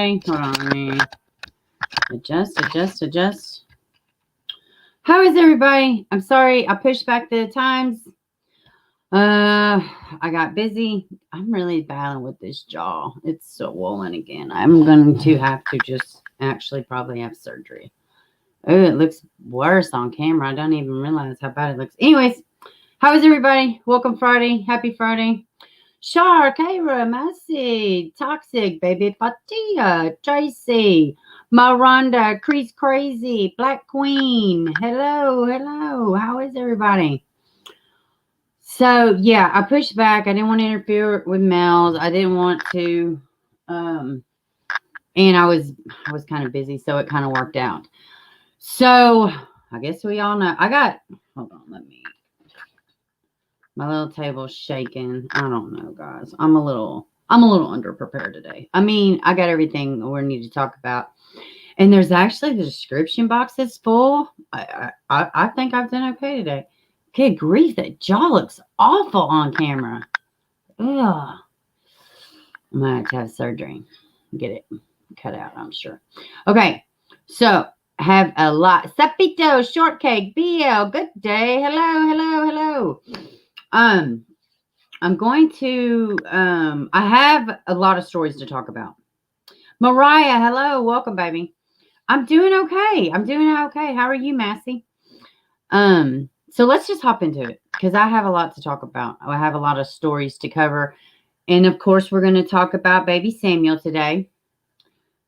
everybody? Hold on, let me adjust. How is everybody? I'm sorry, I pushed back the times. I got busy. I'm really battling with this jaw. It's so swollen again. I'm going to have to just actually probably have surgery. Oh, it looks worse on camera. I don't even realize how bad it looks. Anyways, how is everybody? Welcome Friday. Happy Friday. Shark, Kara, Massey, Toxic, Baby Fatia, Tracy, Miranda, Crease Crazy, Black Queen. Hello. How is everybody? So, yeah, I pushed back. I didn't want to interfere with Mel's. I didn't want to, and I was kind of busy, so it kind of worked out. So, I guess we all know. Hold on, my little table's shaking. I don't know, guys. I'm a little underprepared today. I mean, I got everything we need to talk about. And there's actually the description box that's full. I think I've done okay today. Good grief, that jaw looks awful on camera. Ugh. I might have surgery. Get it cut out, I'm sure. Okay, so have a lot. Sapito, Shortcake, BL, good day. Hello. I'm going to, I have a lot of stories to talk about. Mariah, hello. Welcome, baby. I'm doing okay. How are you, Massey? So let's just hop into it because I have a lot to talk about. I have a lot of stories to cover. And of course, we're going to talk about baby Samuel today.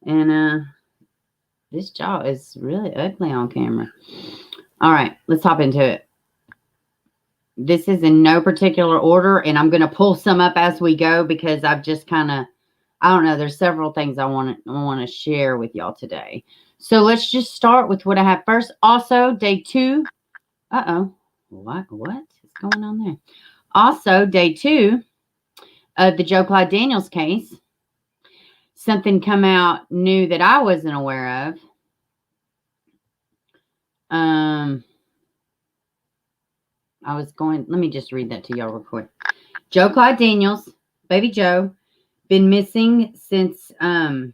And this jaw is really ugly on camera. All right, let's hop into it. This is in no particular order, and I'm going to pull some up as we go because I've just kind of, I don't know, there's several things I want to share with y'all today. So let's just start with what I have first. Also, day 2. What is going on there? Also, day 2 of the Joe Clyde Daniels case. Something come out new that I wasn't aware of. Let me just read that to y'all real quick. Joe Clyde Daniels, baby Joe, been missing since, a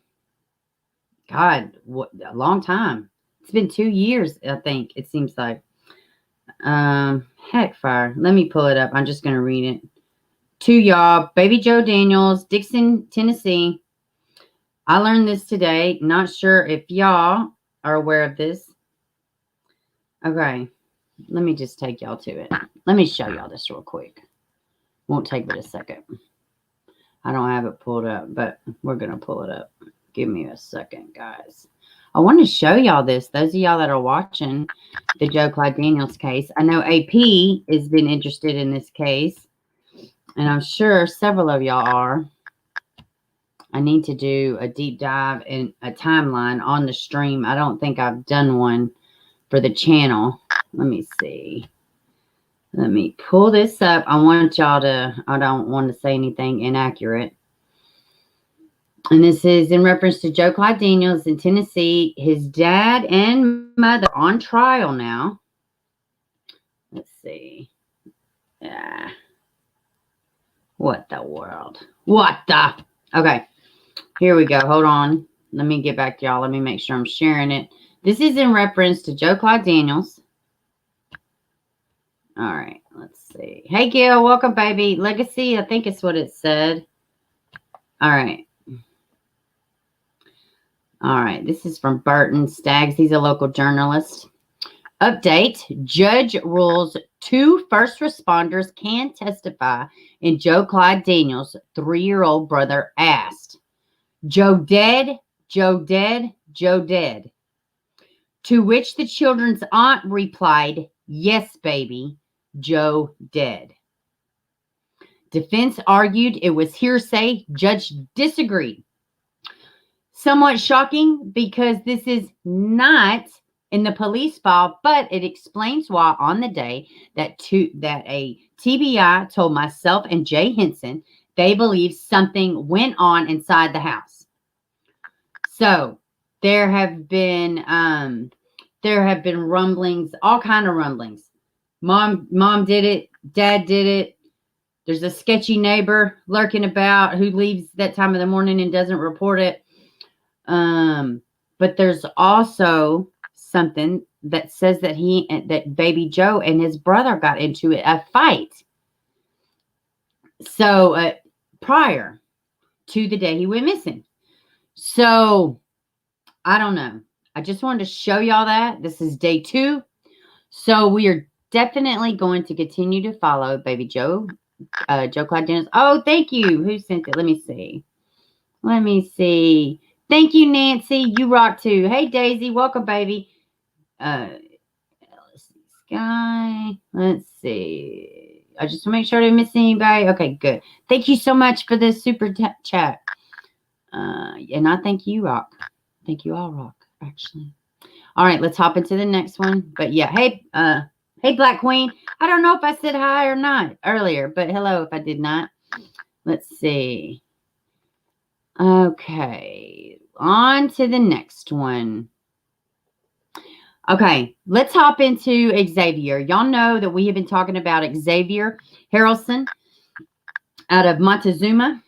long time. It's been 2 years, I think, it seems like. Heck fire. Let me pull it up. I'm just going to read it to y'all. Baby Joe Daniels, Dixon, Tennessee. I learned this today. Not sure if y'all are aware of this. Okay. Let me just take y'all to it. Let me show y'all this real quick. Won't take but a second. I don't have it pulled up, but we're going to pull it up. Give me a second, guys. I want to show y'all this. Those of y'all that are watching the Joe Clyde Daniels case. I know AP has been interested in this case, and I'm sure several of y'all are. I need to do a deep dive and a timeline on the stream. I don't think I've done one for the channel. Let me see. Let me pull this up. I don't want to say anything inaccurate. And this is in reference to Joe Clyde Daniels in Tennessee. His dad and mother on trial now. Let's see. Yeah. What the world? Okay. Here we go. Hold on. Let me get back to y'all. Let me make sure I'm sharing it. This is in reference to Joe Clyde Daniels. All right. Let's see. Hey, Gail. Welcome, baby. Legacy. I think it's what it said. All right. This is from Burton Staggs. He's a local journalist. Update. Judge rules 2 first responders can testify in Joe Clyde Daniels' 3-year-old brother asked. Joe dead? Joe dead? Joe dead? To which the children's aunt replied, yes, baby, Joe dead. Defense argued it was hearsay. Judge disagreed. Somewhat shocking because this is not in the police file, but it explains why on the day that a TBI told myself and Jay Henson they believe something went on inside the house. So there have been rumblings, all kind of rumblings. Mom did it, dad did it. There's a sketchy neighbor lurking about who leaves that time of the morning and doesn't report it. But there's also something that says that baby Joe and his brother got into a fight. So prior to the day he went missing. So I don't know. I just wanted to show y'all that. This is day 2. So we are definitely going to continue to follow baby Joe, Joe Clyde Daniels. Oh, thank you. Who sent it? Let me see. Thank you, Nancy. You rock too. Hey, Daisy. Welcome, baby. Sky. Let's see. I just want to make sure I didn't miss anybody. Okay, good. Thank you so much for this super chat. And I thank you, Rock. Thank you all, Rock, actually. All right, let's hop into the next one. But yeah, hey, Black Queen. I don't know if I said hi or not earlier, but hello if I did not. Let's see. Okay, on to the next one. Okay, let's hop into Xavier. Y'all know that we have been talking about Xavier Harrelson out of Montezuma.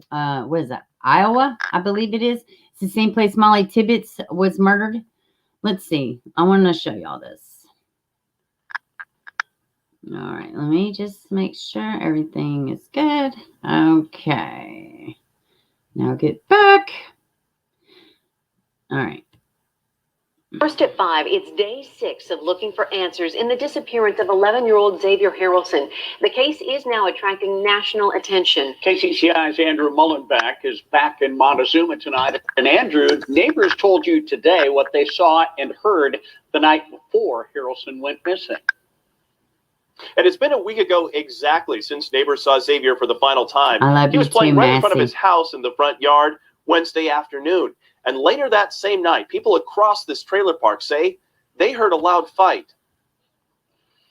What is that? Iowa, I believe it is. It's the same place Molly Tibbetts was murdered. Let's see. I want to show y'all this. All right, let me just make sure everything is good. Okay. Now get back. All right. First at 5, it's day 6 of looking for answers in the disappearance of 11-year-old Xavier Harrelson. The case is now attracting national attention. KCCI's Andrew Mullenbeck is back in Montezuma tonight. And Andrew, neighbors told you today what they saw and heard the night before Harrelson went missing. And it's been a week ago exactly since neighbors saw Xavier for the final time. I love he was you playing too, right in front of Massey. his house in the front yard Wednesday afternoon. And later that same night, people across this trailer park say they heard a loud fight.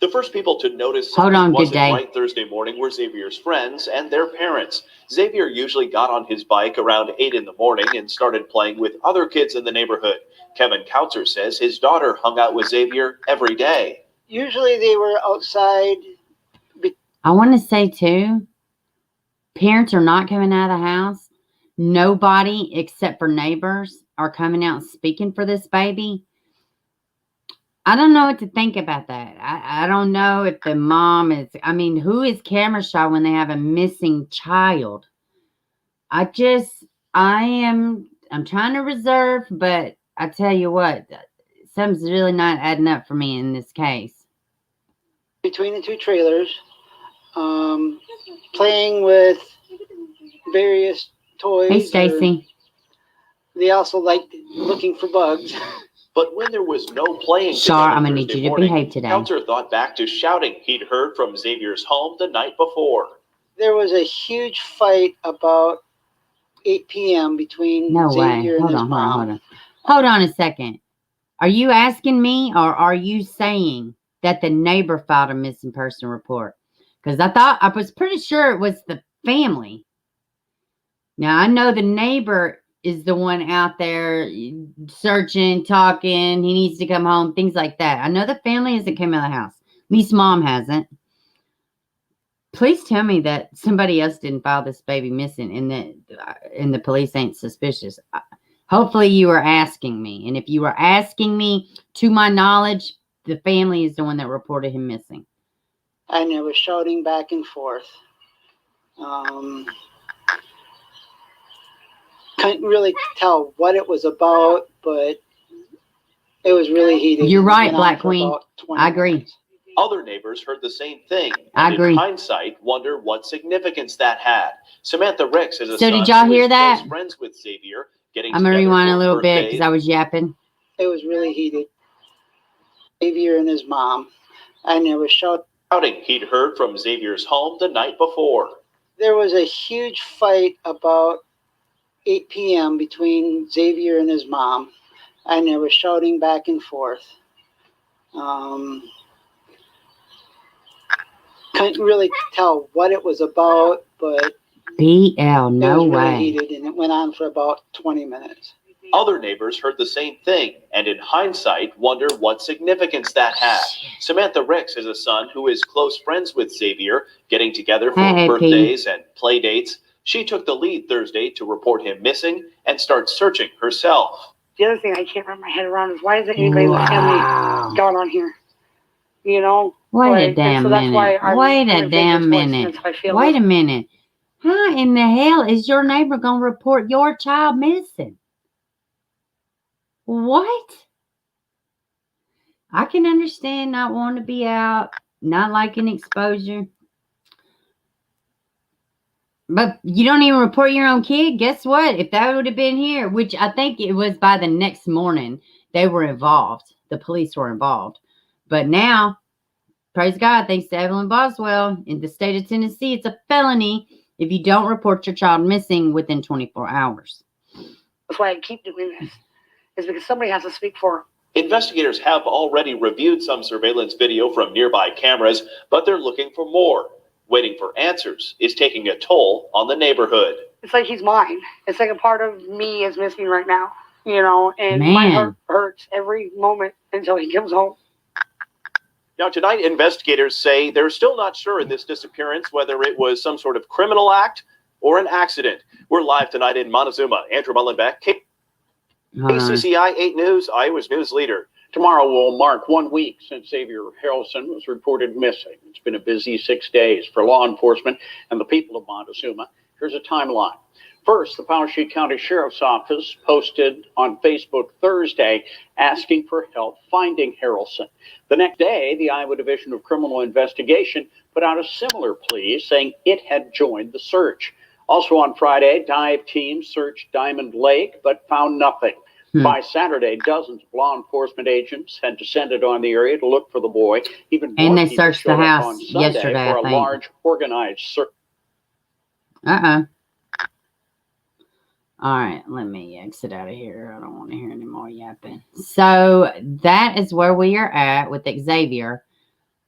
The first people to notice something wasn't right Thursday morning were Xavier's friends and their parents. Xavier usually got on his bike around 8 in the morning and started playing with other kids in the neighborhood. Kevin Kautzer says his daughter hung out with Xavier every day. Usually they were outside. I want to say, too, parents are not coming out of the house. Nobody except for neighbors are coming out speaking for this baby. I don't know what to think about that. I don't know if the mom is, I mean, who is camera shy when they have a missing child? I'm trying to reserve, but I tell you what, something's really not adding up for me in this case. Between the two trailers, playing with various toys. Hey, Stacy. They also liked looking for bugs. But when there was no playing Char, I'm going to need you to behave today. Kautzer thought back to shouting he'd heard from Xavier's home the night before. There was a huge fight about 8 p.m. between Xavier and his mom. Hold on a second. Are you asking me or are you saying that the neighbor filed a missing person report? Because I was pretty sure it was the family. Now, I know the neighbor is the one out there searching, talking. He needs to come home, things like that. I know the family hasn't come out of the house. At least mom hasn't. Please tell me that somebody else didn't file this baby missing and the police ain't suspicious. Hopefully you were asking me. And if you were asking me, to my knowledge, the family is the one that reported him missing. And it was shouting back and forth. Couldn't really tell what it was about, but it was really heated. You're right, Black Queen. I agree. Minutes. Other neighbors heard the same thing. I agree. In hindsight, wonder what significance that had. Samantha Ricks is a So did y'all hear that? Friends with Xavier, I'm going to rewind a little bit because I was yapping. It was really heated. Xavier and his mom. And there was shouting he'd heard from Xavier's home the night before. There was a huge fight about 8 p.m. between Xavier and his mom. And there was shouting back and forth. Couldn't really tell what it was about, but BL, no it was way. Really heated, and it went on for about 20 minutes. Other neighbors heard the same thing, and in hindsight, wonder what significance that had. Samantha Ricks has a son who is close friends with Xavier, getting together for birthdays and play dates. She took the lead Thursday to report him missing and start searching herself. The other thing I can't wrap my head around is why isn't anybody in the family gone on here? You know? Wait a damn minute. Wait a damn minute. Wait a minute. How in the hell is your neighbor going to report your child missing? What? I can understand not wanting to be out, not liking exposure. But you don't even report your own kid? Guess what? If that would have been here, which I think it was by the next morning, they were involved. The police were involved. But now, praise God, thanks to Evelyn Boswell, in the state of Tennessee, it's a felony if you don't report your child missing within 24 hours. That's why I keep doing this. Is because somebody has to speak for them. Investigators have already reviewed some surveillance video from nearby cameras, but they're looking for more. Waiting for answers is taking a toll on the neighborhood. It's like he's mine. It's like a part of me is missing right now, you know, and my heart hurts every moment until he comes home. Now, tonight, investigators say they're still not sure in this disappearance whether it was some sort of criminal act or an accident. We're live tonight in Montezuma. Andrew Mullenbeck, KCCI 8 News, Iowa's news leader. Tomorrow will mark 1 week since Xavier Harrelson was reported missing. It's been a busy 6 days for law enforcement and the people of Montezuma. Here's a timeline. First, the Poweshiek County Sheriff's Office posted on Facebook Thursday asking for help finding Harrelson. The next day, the Iowa Division of Criminal Investigation put out a similar plea saying it had joined the search. Also on Friday, dive teams searched Diamond Lake but found nothing. By Saturday, dozens of law enforcement agents had descended on the area to look for the boy. Even more and they people searched the showed up house on Sunday yesterday, for I a think. large organized search. All right, let me exit out of here. I don't want to hear any more yapping. So that is where we are at with Xavier.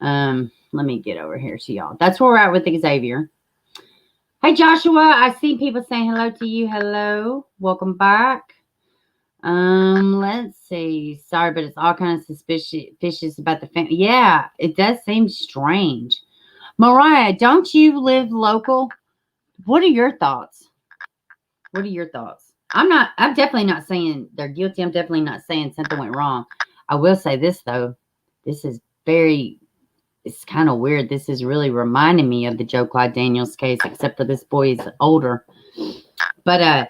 Let me get over here to y'all. That's where we're at with Xavier. Hey, Joshua, I see people saying hello to you. Hello. Welcome back. Let's see. Sorry, but it's all kind of suspicious about the family. Yeah, it does seem strange. Mariah, don't you live local? What are your thoughts? What are your thoughts? I'm definitely not saying they're guilty. I'm definitely not saying something went wrong. I will say this, though. This is it's kind of weird. This is really reminding me of the Joe Clyde Daniels case, except for this boy is older. But,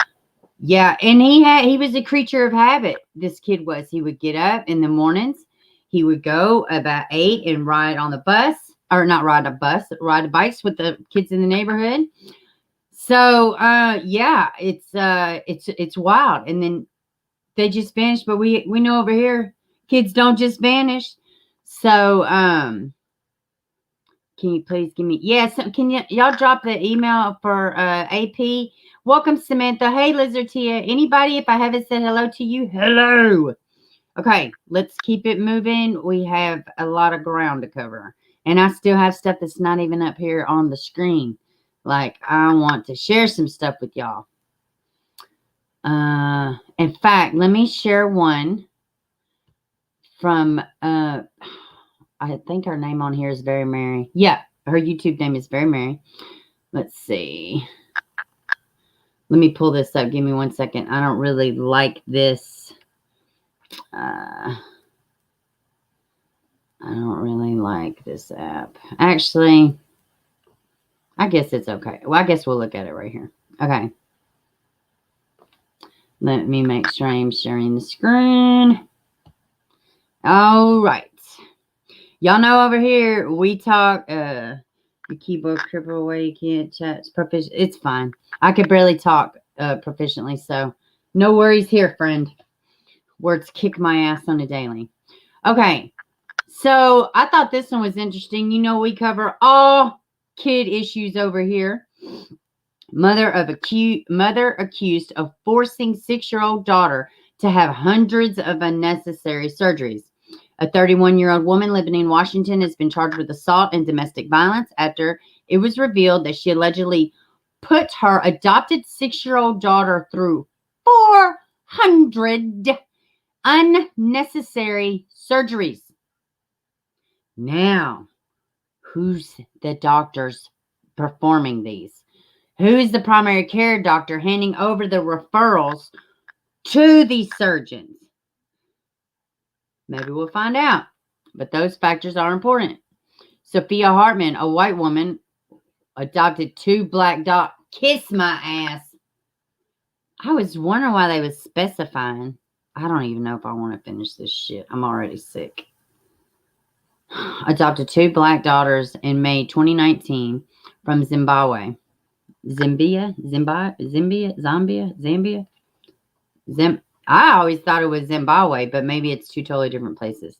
yeah, and he was a creature of habit. This kid was. He would get up in the mornings. He would go about 8 and ride on the bus, or not ride a bus, ride bikes with the kids in the neighborhood. So, yeah, it's wild. And then they just vanished. But we know over here, kids don't just vanish. So, can you please give me, yes, can y'all drop the email for AP? Welcome, Samantha. Hey, Lizard Tia. Anybody, if I haven't said hello to you, hello. Okay, let's keep it moving. We have a lot of ground to cover. And I still have stuff that's not even up here on the screen. Like, I want to share some stuff with y'all. In fact, let me share one from, I think her name on here is Very Mary. Yeah, her YouTube name is Very Mary. Let's see. Let me pull this up. Give me 1 second. I don't really like this. I don't really like this app. Actually, I guess it's okay. Well, I guess we'll look at it right here. Okay. Let me make sure I'm sharing the screen. All right. Y'all know over here, we talk, the keyboard cripple away, you can't chat. It's fine. I could barely talk proficiently, so no worries here, friend. Words kick my ass on a daily. Okay. So I thought this one was interesting. You know, we cover all kid issues over here. Mother accused of forcing 6-year-old daughter to have hundreds of unnecessary surgeries. A 31-year-old woman living in Washington has been charged with assault and domestic violence after it was revealed that she allegedly put her adopted 6-year-old daughter through 400 unnecessary surgeries. Now, who's the doctors performing these? Who is the primary care doctor handing over the referrals to the surgeons? Maybe we'll find out. But those factors are important. Sophia Hartman, a white woman, adopted 2 black dogs. Kiss my ass. I was wondering why they was specifying. I don't even know if I want to finish this shit. I'm already sick. Adopted 2 black daughters in May 2019 from Zimbabwe. Zambia. I always thought it was Zimbabwe, but maybe it's 2 totally different places.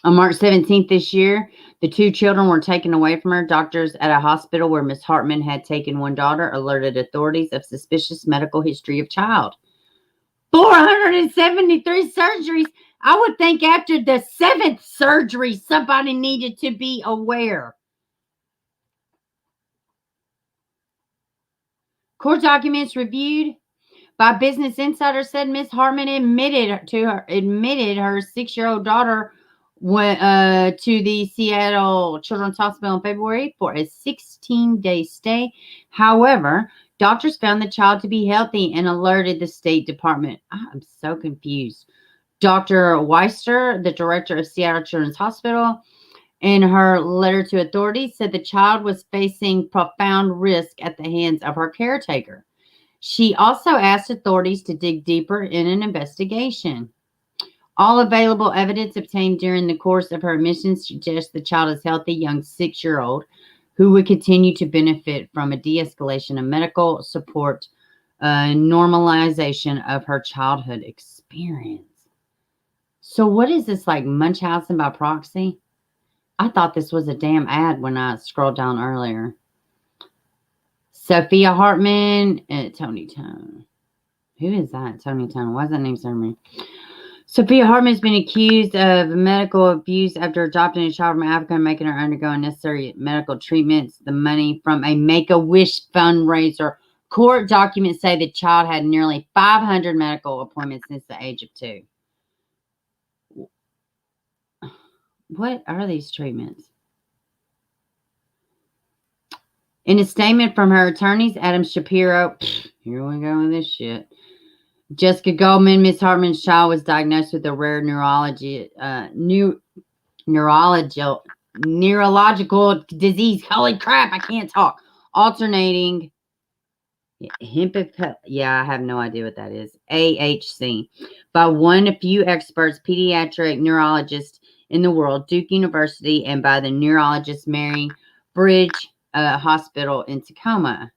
On March 17th this year, the 2 children were taken away from her. Doctors at a hospital where Miss Hartman had taken one daughter alerted authorities of suspicious medical history of child. 473 surgeries. I would think after the 7th surgery, somebody needed to be aware. Court documents reviewed by Business Insider said Miss Hartman admitted her 6-year-old daughter went to the Seattle Children's Hospital in February for a 16-day stay. However, doctors found the child to be healthy and alerted the State Department. I'm so confused. Dr. Weister, the director of Seattle Children's Hospital, in her letter to authorities, said the child was facing profound risk at the hands of her caretaker. She also asked authorities to dig deeper in an investigation. All available evidence obtained during the course of her admission suggests the child is healthy, young 6-year-old who would continue to benefit from a de-escalation of medical support, normalization of her childhood experience. So what is this, like Munchausen by proxy? I thought this was a damn ad when I scrolled down earlier. Sophia Hartman and Tony Tone. Who is that? Tony Tone. Why is that name serving me? Sophia Hartman has been accused of medical abuse after adopting a child from Africa and making her undergo unnecessary medical treatments. The money from a Make-A-Wish fundraiser. Court documents say the child had nearly 500 medical appointments since the age of 2. What are these treatments? In a statement from her attorneys, Adam Shapiro, here we go with this shit. Jessica Goldman, Miss Hartman's child was diagnosed with a rare neurological disease. Holy crap, I can't talk. Alternating I have no idea what that is. AHC. By one of few experts, pediatric neurologists in the world, Duke University, and by the neurologist Mary Bridge Hospital in Tacoma.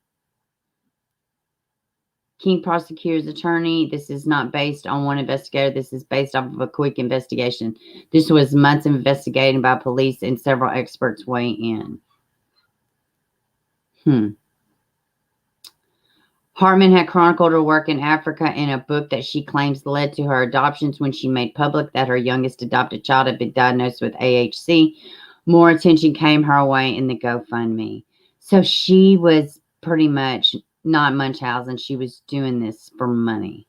King prosecutor's attorney. This is not based on one investigator. This is based off of a quick investigation. This was months of investigating by police and several experts weigh in. Hartman had chronicled her work in Africa in a book that she claims led to her adoptions. When she made public that her youngest adopted child had been diagnosed with AHC, more attention came her way in the GoFundMe. So she was pretty much not Munchausen. She was doing this for money.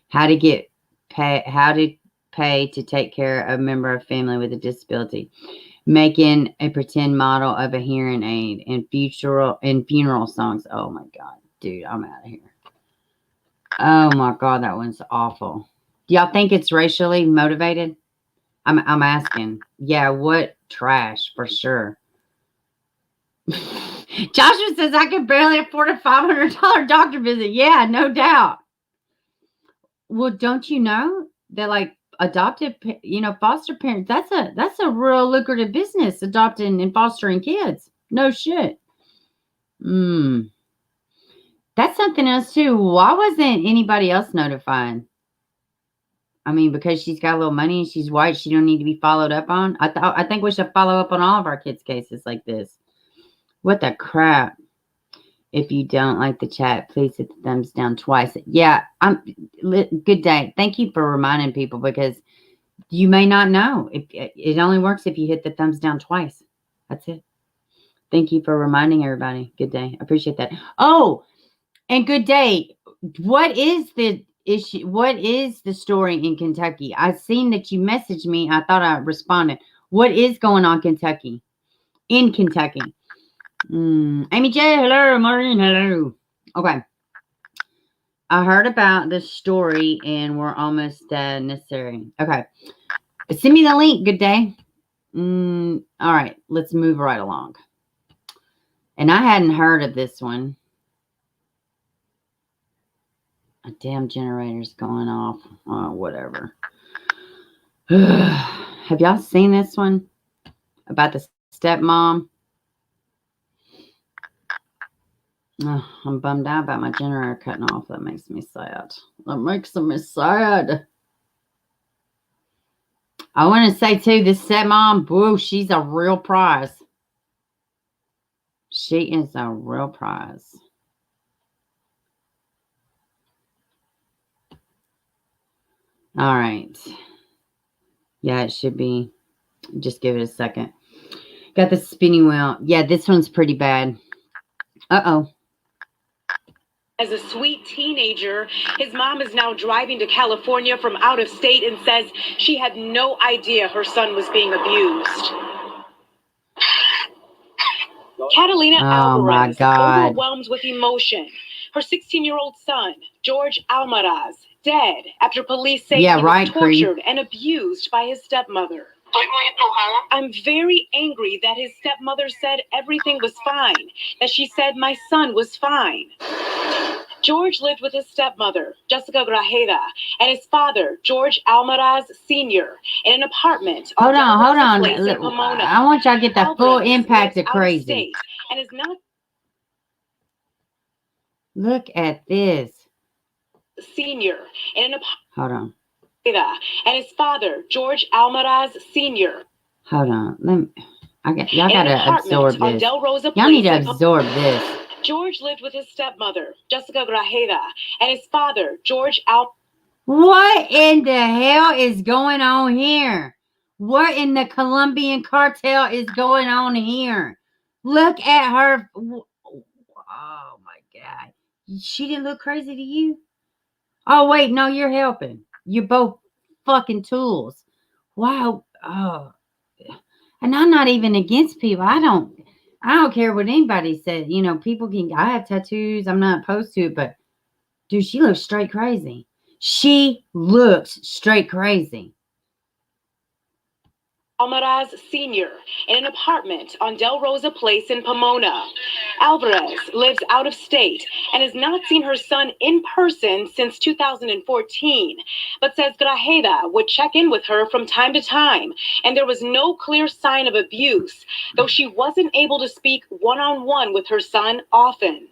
How to pay to take care of a member of family with a disability. Making a pretend model of a hearing aid and funeral songs. Oh my God. Dude, I'm out of here. Oh my God, that one's awful. Do y'all think it's racially motivated? I'm asking. Yeah, what trash for sure. Joshua says I could barely afford a $500 doctor visit. Yeah, no doubt. Well, don't you know that like adoptive, foster parents, that's a real lucrative business, adopting and fostering kids. No shit. That's something else too. Why wasn't anybody else notified? I mean, because she's got a little money and she's white, she don't need to be followed up on. I think we should follow up on all of our kids' cases like this. What the crap? If you don't like the chat, please hit the thumbs down twice. Yeah, good day. Thank you for reminding people, because you may not know. It only works if you hit the thumbs down twice. That's it. Thank you for reminding everybody. Good day. I appreciate that. Oh, and good day. What is the issue? What is the story in Kentucky? I've seen that you messaged me. I thought I responded. What is going on in Kentucky? Amy J, hello. Maureen, hello. Okay. I heard about this story and we're almost necessary. Okay. Send me the link. Good day. All right. Let's move right along. And I hadn't heard of this one. A damn generator's going off. Oh, whatever. Have y'all seen this one? About the stepmom? Oh, I'm bummed out about my generator cutting off. That makes me sad. That makes me sad. I want to say, too, this stepmom, whoa, she's a real prize. She is a real prize. All right. Yeah, it should be. Just give it a second. Got the spinning wheel. Yeah, this one's pretty bad. Uh-oh. As a sweet teenager, his mom is now driving to California from out of state and says she had no idea her son was being abused. Catalina Almaraz is overwhelmed with emotion. Her 16-year-old son, George Almaraz, dead after police say he was tortured and abused by his stepmother. I'm very angry that his stepmother said everything was fine, that she said my son was fine. George lived with his stepmother, Jessica Grajeda, and his father, George Almaraz Sr., in an apartment. Hold on. I want y'all to get the full impact of crazy. And is not. Look at this. Senior, in an apartment. Hold on. And his father, George Almaraz Sr. Hold on. Y'all gotta absorb this. Y'all need to absorb this. George lived with his stepmother, Jessica Grajeda, and his father, George What in the hell is going on here? What in the Colombian cartel is going on here? Look at her. Oh, my God. She didn't look crazy to you? Oh, wait. No, you're helping. You're both fucking tools. Wow. Oh. And I'm not even against people. I don't care what anybody said. You know, people can, I have tattoos. I'm not opposed to it, but dude, she looks straight crazy. She looks straight crazy. Almaraz Sr. in an apartment on Del Rosa Place in Pomona. Alvarez lives out of state and has not seen her son in person since 2014, but says Grajeda would check in with her from time to time, and there was no clear sign of abuse, though she wasn't able to speak one-on-one with her son often.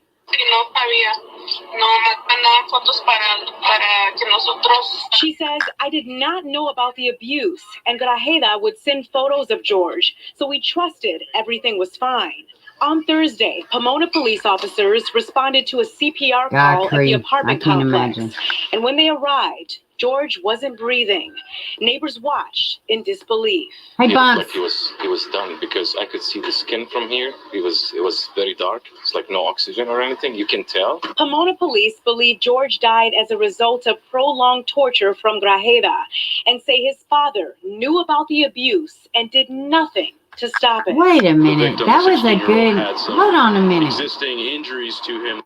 She says, I did not know about the abuse, and Grajeda would send photos of George, so we trusted everything was fine. On Thursday, Pomona police officers responded to a CPR call at the apartment complex, and when they arrived, George wasn't breathing. Neighbors watched in disbelief. Hey, Bob. Like he was done because I could see the skin from here. It was very dark. It's like no oxygen or anything. You can tell. Pomona police believe George died as a result of prolonged torture from Grajeda and say his father knew about the abuse and did nothing to stop it. Wait a minute. That was a good. Hold on a minute. Existing injuries to him.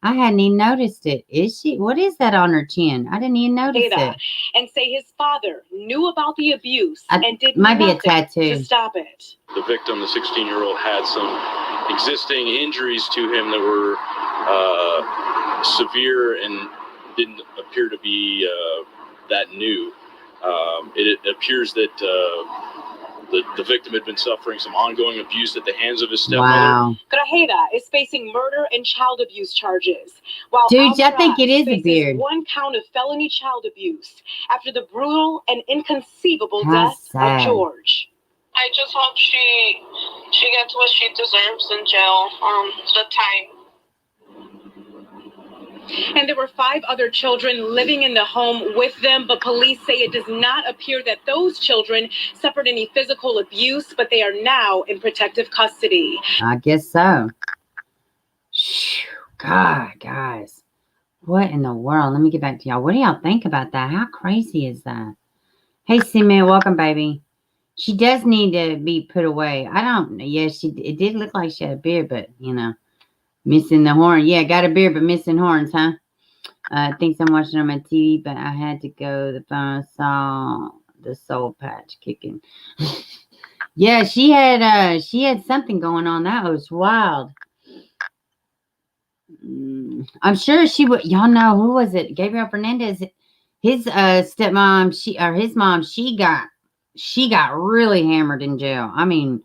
I hadn't even noticed it. Is she? What is that on her chin? I didn't even notice it. And say his father knew about the abuse and did might nothing be a tattoo to stop it. The victim, the 16-year-old, had some existing injuries to him that were severe and didn't appear to be that new. It appears that the victim had been suffering some ongoing abuse at the hands of his stepmother. Wow. Grajeda is facing murder and child abuse charges. While dude, I think it is a beard. One count of felony child abuse after the brutal and inconceivable death of George. I just hope she gets what she deserves in jail. The time. And there were 5 other children living in the home with them, but police say it does not appear that those children suffered any physical abuse, but they are now in protective custody. I guess so. God, guys. What in the world? Let me get back to y'all. What do y'all think about that? How crazy is that? Hey, C-Man, welcome, baby. She does need to be put away. I don't know. Yeah, it did look like she had a beard, but, you know, missing the horn. Yeah, got a beard, but missing horns, huh? Thinks I'm watching on my TV, but I had to go. The phone saw the soul patch kicking. Yeah, she had something going on. That was wild. I'm sure she would. Y'all know who was it? Gabriel Fernandez. His stepmom. His mom. She got really hammered in jail. I mean,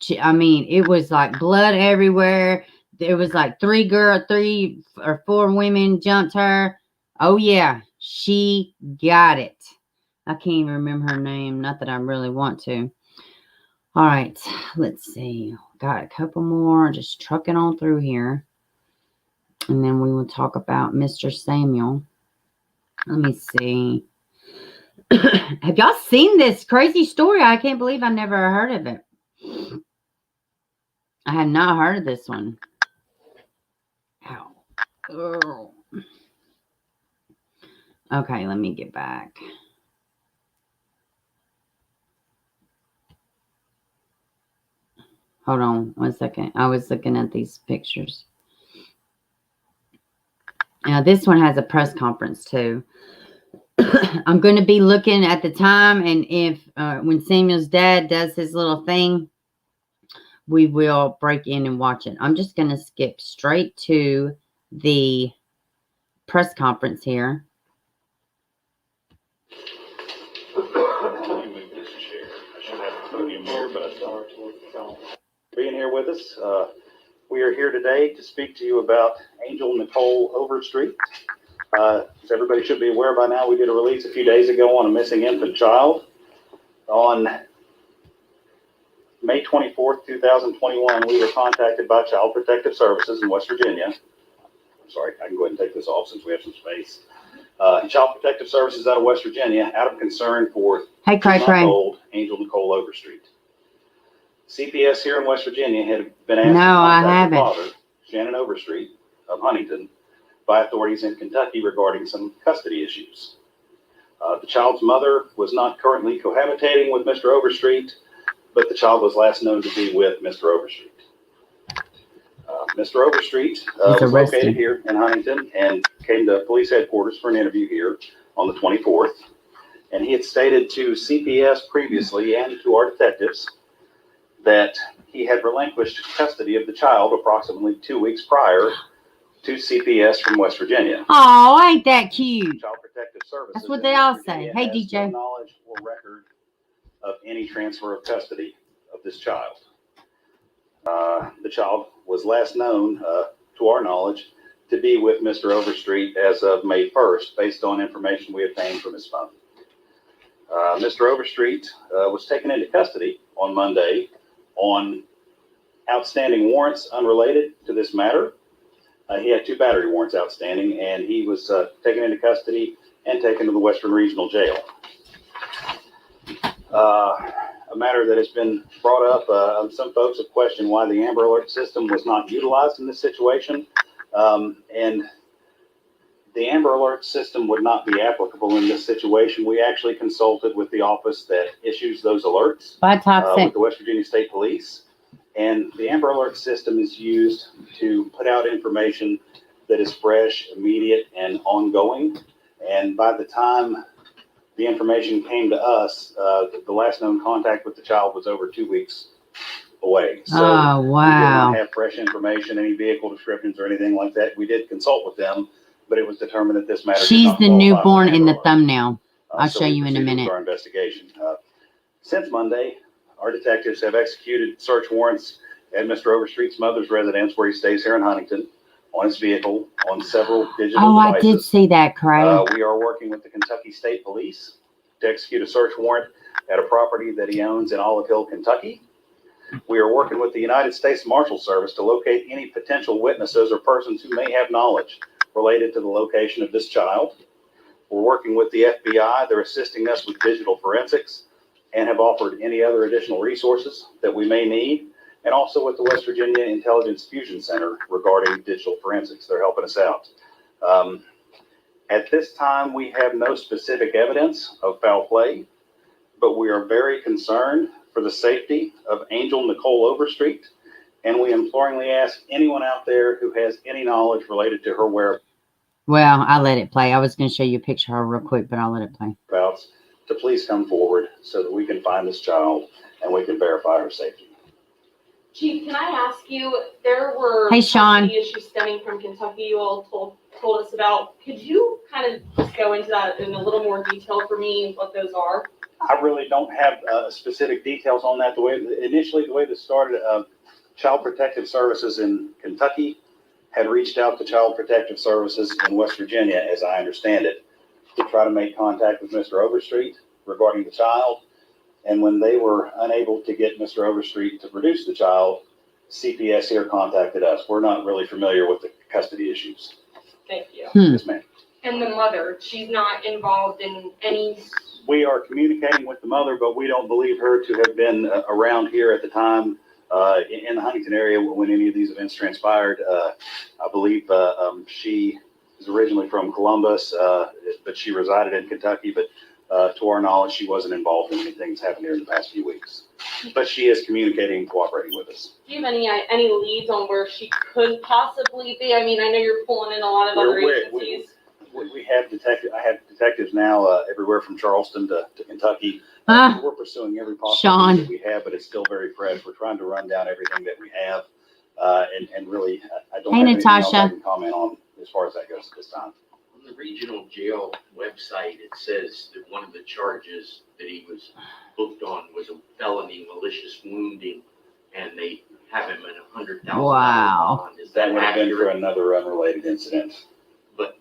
it was like blood everywhere. There was like 3 or 4 women jumped her. Oh yeah, she got it. I can't even remember her name. Not that I really want to. All right, let's see. Got a couple more. Just trucking on through here. And then we will talk about Mr. Samuel. Let me see. Have y'all seen this crazy story? I can't believe I never heard of it. I have not heard of this one. Ow. Oh. Okay, let me get back. Hold on 1 second. I was looking at these pictures. Now, this one has a press conference, too. I'm going to be looking at the time, and if when Samuel's dad does his little thing, we will break in and watch it. I'm just going to skip straight to the press conference here. Being here with us. We are here today to speak to you about Angel Nicole Overstreet. As everybody should be aware by now, we did a release a few days ago on a missing infant child. On May 24th, 2021, we were contacted by Child Protective Services in West Virginia. I'm sorry, I can go ahead and take this off since we have some space. Child Protective Services out of West Virginia, out of concern for 2-month-old Angel Nicole Overstreet. CPS here in West Virginia had been asked to contact her father, Shannon Overstreet of Huntington, by authorities in Kentucky regarding some custody issues. The child's mother was not currently cohabitating with Mr. Overstreet, but the child was last known to be with Mr. Overstreet. Mr. Overstreet was located here in Huntington and came to police headquarters for an interview here on the 24th. And he had stated to CPS previously and to our detectives that he had relinquished custody of the child approximately 2 weeks prior to CPS from West Virginia. Oh, ain't that cute? Child Protective Services. That's what they all say. Hey, DJ. No knowledge or record of any transfer of custody of this child. The child was last known, to our knowledge, to be with Mr. Overstreet as of May 1st, based on information we obtained from his phone. Mr. Overstreet was taken into custody on Monday on outstanding warrants unrelated to this matter. He had 2 battery warrants outstanding, and he was taken into custody and taken to the Western Regional Jail. A matter that has been brought up, some folks have questioned why the Amber Alert system was not utilized in this situation. And the Amber Alert system would not be applicable in this situation. We actually consulted with the office that issues those alerts with the West Virginia State Police. And the Amber Alert system is used to put out information that is fresh, immediate, and ongoing. And by the time the information came to us, the last known contact with the child was over 2 weeks away. So we did not have fresh information, any vehicle descriptions or anything like that. We did consult with them, but it was determined that this matter. She's the newborn in the thumbnail. I'll show you in a minute. Our investigation. Since Monday, our detectives have executed search warrants at Mr. Overstreet's mother's residence, where he stays here in Huntington, on his vehicle, on several digital devices. I did see that, Craig. We are working with the Kentucky State Police to execute a search warrant at a property that he owns in Olive Hill, Kentucky. We are working with the United States Marshal Service to locate any potential witnesses or persons who may have knowledge related to the location of this child. We're working with the FBI. They're assisting us with digital forensics and have offered any other additional resources that we may need. And also with the West Virginia Intelligence Fusion Center regarding digital forensics. They're helping us out. At this time, we have no specific evidence of foul play, but we are very concerned for the safety of Angel Nicole Overstreet, and we imploringly ask anyone out there who has any knowledge related to her whereabouts. Well, I'll let it play. I was going to show you a picture of her real quick, but I'll let it play. To please come forward so that we can find this child and we can verify her safety. Chief, can I ask you, there were Sean. issues stemming from Kentucky you all told us about. Could you kind of just go into that in a little more detail for me, what those are? I really don't have specific details on that. The way this started, Child Protective Services in Kentucky had reached out to Child Protective Services in West Virginia, as I understand it, to try to make contact with Mr. Overstreet regarding the child. And when they were unable to get Mr. Overstreet to produce the child, CPS here contacted us. We're not really familiar with the custody issues. Thank you. Yes, ma'am. And the mother, she's not involved in any... We are communicating with the mother, but we don't believe her to have been around here at the time in the Huntington area when any of these events transpired. I believe she is originally from Columbus, but she resided in Kentucky. But to our knowledge, she wasn't involved in anything that's happened here in the past few weeks. But she is communicating and cooperating with us. Do you have any leads on where she could possibly be? I mean, I know you're pulling in a lot of other agencies. We have detectives. I have detectives now everywhere from Charleston to Kentucky. We're pursuing every possible lead that we have, but it's still very fresh. We're trying to run down everything that we have, and really, I don't have anything else I can comment on as far as that goes at this time. On the regional jail website, it says that one of the charges that he was booked on was a felony malicious wounding, and they have him in $100,000 bond. Is that that would have been for accurate? another unrelated incident. But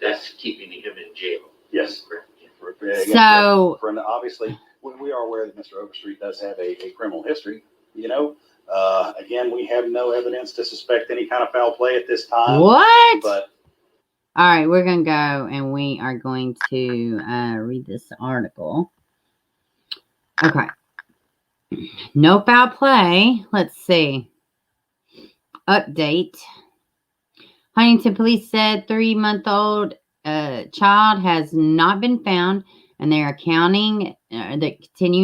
that's keeping him in jail. Yes. Correct. Obviously, we are aware that Mr. Overstreet does have a criminal history. You know, again, we have no evidence to suspect any kind of foul play at this time. What? But all right, we're going to go and we are going to read this article. Okay. No foul play. Let's see. Update. Huntington police said 3-month-old child has not been found, and they are continuing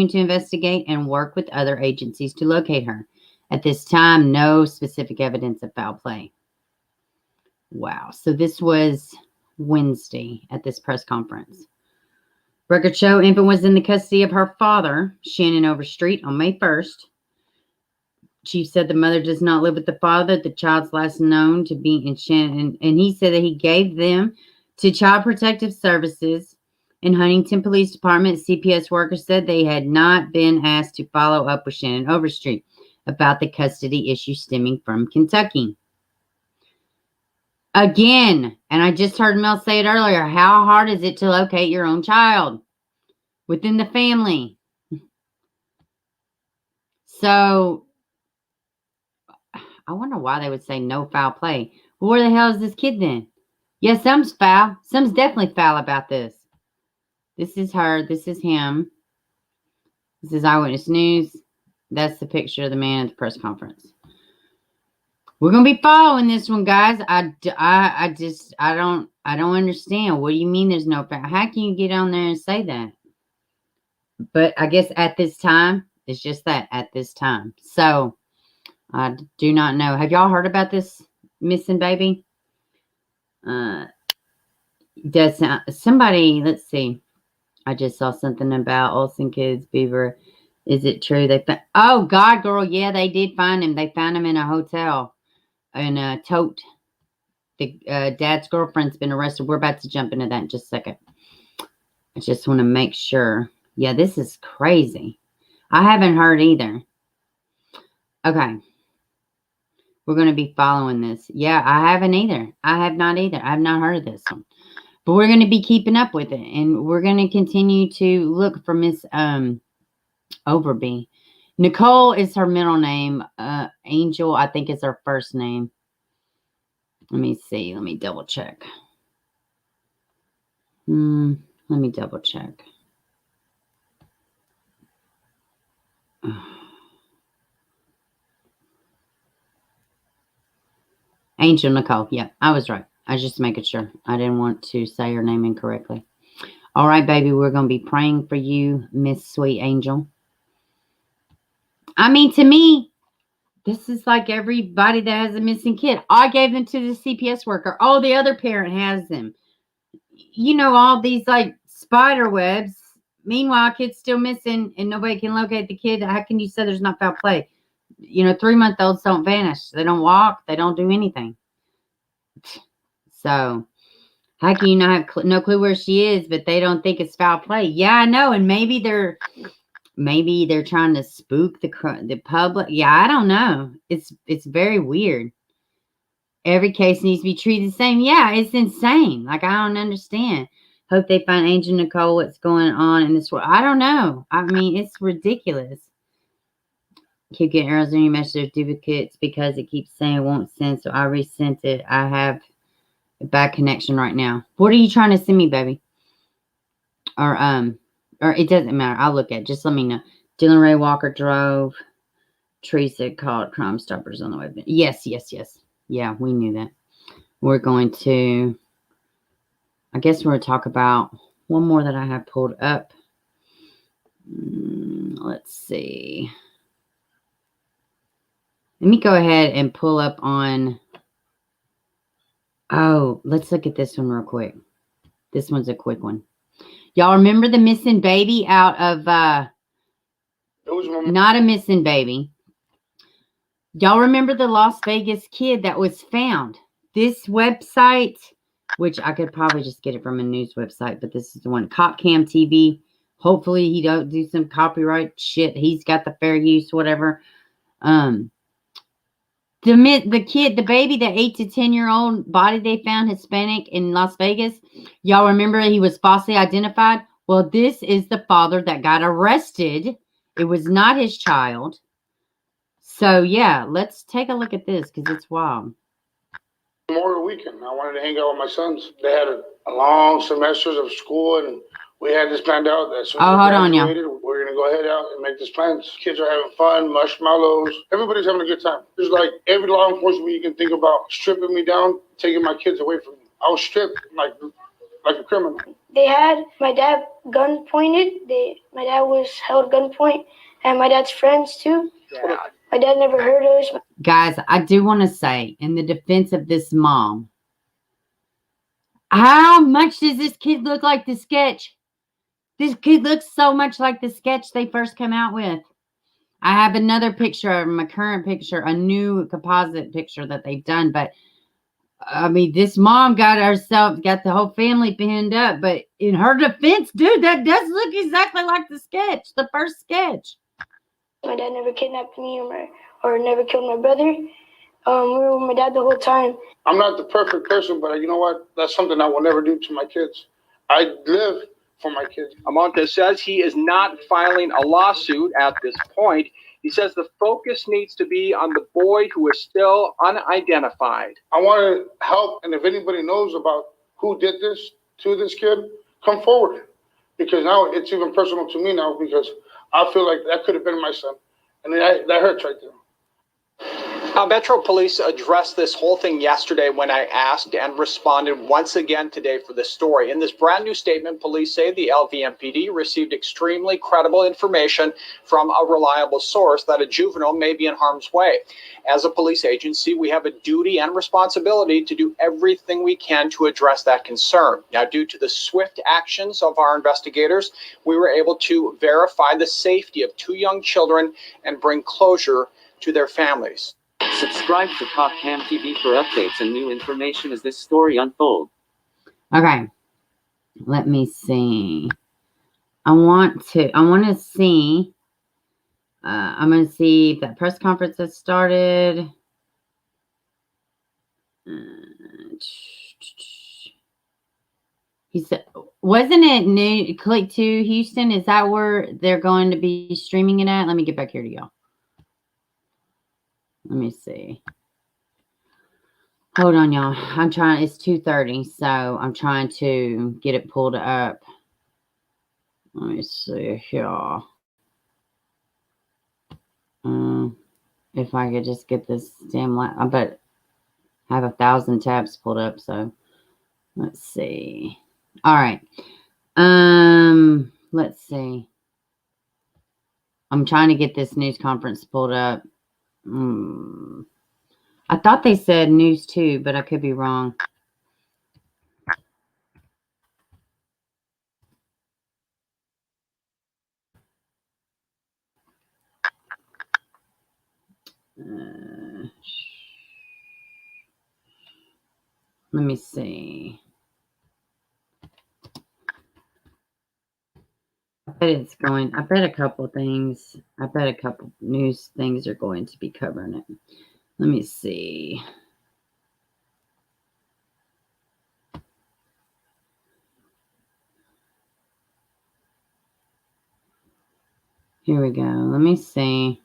to investigate and work with other agencies to locate her. At this time, no specific evidence of foul play. Wow. So this was Wednesday at this press conference. Records show infant was in the custody of her father, Shannon Overstreet, on May 1st. Chief said the mother does not live with the father. The child's last known to be in Shannon, and he said that he gave them to Child Protective Services in Huntington Police Department. CPS workers said they had not been asked to follow up with Shannon Overstreet about the custody issue stemming from Kentucky. Again, and I just heard Mel say it earlier, how hard is it to locate your own child within the family? So I wonder why they would say no foul play. Well, where the hell is this kid then? Yeah, some's foul. Some's definitely foul about this. This is her. This is him. This is Eyewitness News. That's the picture of the man at the press conference. We're gonna be following this one, guys. I don't understand. What do you mean there's no foul? How can you get on there and say that? But I guess at this time, it's just that at this time. So I do not know. Have y'all heard about this missing baby? Does somebody, let's see. I just saw something about Olson kids, Beaver. Is it true? Oh, God, girl. Yeah, they did find him. They found him in a hotel in a tote. The dad's girlfriend's been arrested. We're about to jump into that in just a second. I just want to make sure. Yeah, this is crazy. I haven't heard either. Okay. We're going to be following this. Yeah, I haven't either. I have not either. I have not heard of this one. But we're going to be keeping up with it. And we're going to continue to look for Miss Overby. Nicole is her middle name. Angel, I think, is her first name. Let me see. Let me double check. Let me double check. Angel Nicole. Yeah, I was right. I was just making sure. I didn't want to say her name incorrectly. All right, baby, we're going to be praying for you, Miss Sweet Angel. I mean, to me, this is like everybody that has a missing kid. I gave them to the CPS worker. Oh, the other parent has them. You know, all these like spider webs. Meanwhile, kid's still missing and nobody can locate the kid. How can you say there's not foul play? You know, 3-month-olds don't vanish. They don't walk. They don't do anything. So, how can you not have no clue where she is, but they don't think it's foul play? Yeah, I know. And maybe they're trying to spook the public. Yeah, I don't know. It's very weird. Every case needs to be treated the same. Yeah, it's insane. Like, I don't understand. Hope they find Angel Nicole. What's going on in this world? I don't know. I mean, it's ridiculous. Keep getting errors in your message duplicates because it keeps saying it won't send, so I resent it. I have a bad connection right now. What are you trying to send me, baby? Or it doesn't matter. I'll look at it. Just let me know. Dylan Ray Walker drove. Teresa called Crime Stoppers on the web. Yes. Yeah, we knew that. We're going to, I guess we're going to talk about one more that I have pulled up. Let's see. Let me go ahead and pull up on, let's look at this one real quick. This one's a quick one. Y'all remember the missing baby out of, not a missing baby. Y'all remember the Las Vegas kid that was found? This website, which I could probably just get it from a news website, but this is the one, Cop Cam TV. Hopefully he don't do some copyright shit. He's got the fair use, whatever. The kid, the baby, the 8 to 10-year-old body they found, Hispanic in Las Vegas. Y'all remember he was falsely identified? Well, this is the father that got arrested. It was not his child. So, yeah, let's take a look at this because it's wild. Memorial weekend. I wanted to hang out with my sons. They had a long semesters of school, and we had this planned out that soon as we graduated, we're going to go ahead out and make this plans. Kids are having fun, marshmallows. Everybody's having a good time. There's like every law enforcement you can think about stripping me down, taking my kids away from me. I was stripped like a criminal. They had my dad gun pointed. My dad was held gunpoint, and my dad's friends too. Yeah. My dad never hurt us. Guys, I do want to say, in the defense of this mom, how much does this kid look like the sketch? This kid looks so much like the sketch they first came out with. I have another picture of my current picture, a new composite picture that they've done. But, I mean, this mom got the whole family pinned up. But in her defense, dude, that does look exactly like the sketch, the first sketch. My dad never kidnapped me or never killed my brother. We were with my dad the whole time. I'm not the perfect person, but you know what? That's something I will never do to my kids. I live for my kids. Amonte says he is not filing a lawsuit at this point. He says the focus needs to be on the boy who is still unidentified. I want to help, and if anybody knows about who did this to this kid, come forward. Because now it's even personal to me now because I feel like that could have been my son. And that hurts right there. Metro Police addressed this whole thing yesterday when I asked and responded once again today for this story. In this brand new statement, police say the LVMPD received extremely credible information from a reliable source that a juvenile may be in harm's way. As a police agency, we have a duty and responsibility to do everything we can to address that concern. Now, due to the swift actions of our investigators, we were able to verify the safety of 2 young children and bring closure to their families. Subscribe to Cop Cam TV for updates and new information as this story unfolds. Okay. Let me see. I'm going to see if that press conference has started. He said, wasn't it new? Click to Houston? Is that where they're going to be streaming it at? Let me get back here to y'all. Let me see. Hold on, y'all. It's 2:30, so I'm trying to get it pulled up. Let me see here. If I could just get this damn I bet I have 1,000 tabs pulled up, so let's see. All right. Let's see. I'm trying to get this news conference pulled up. I thought they said news 2, but I could be wrong. Let me see. I bet a couple things. I bet a couple news things are going to be covering it. Let me see. Here we go. Let me see.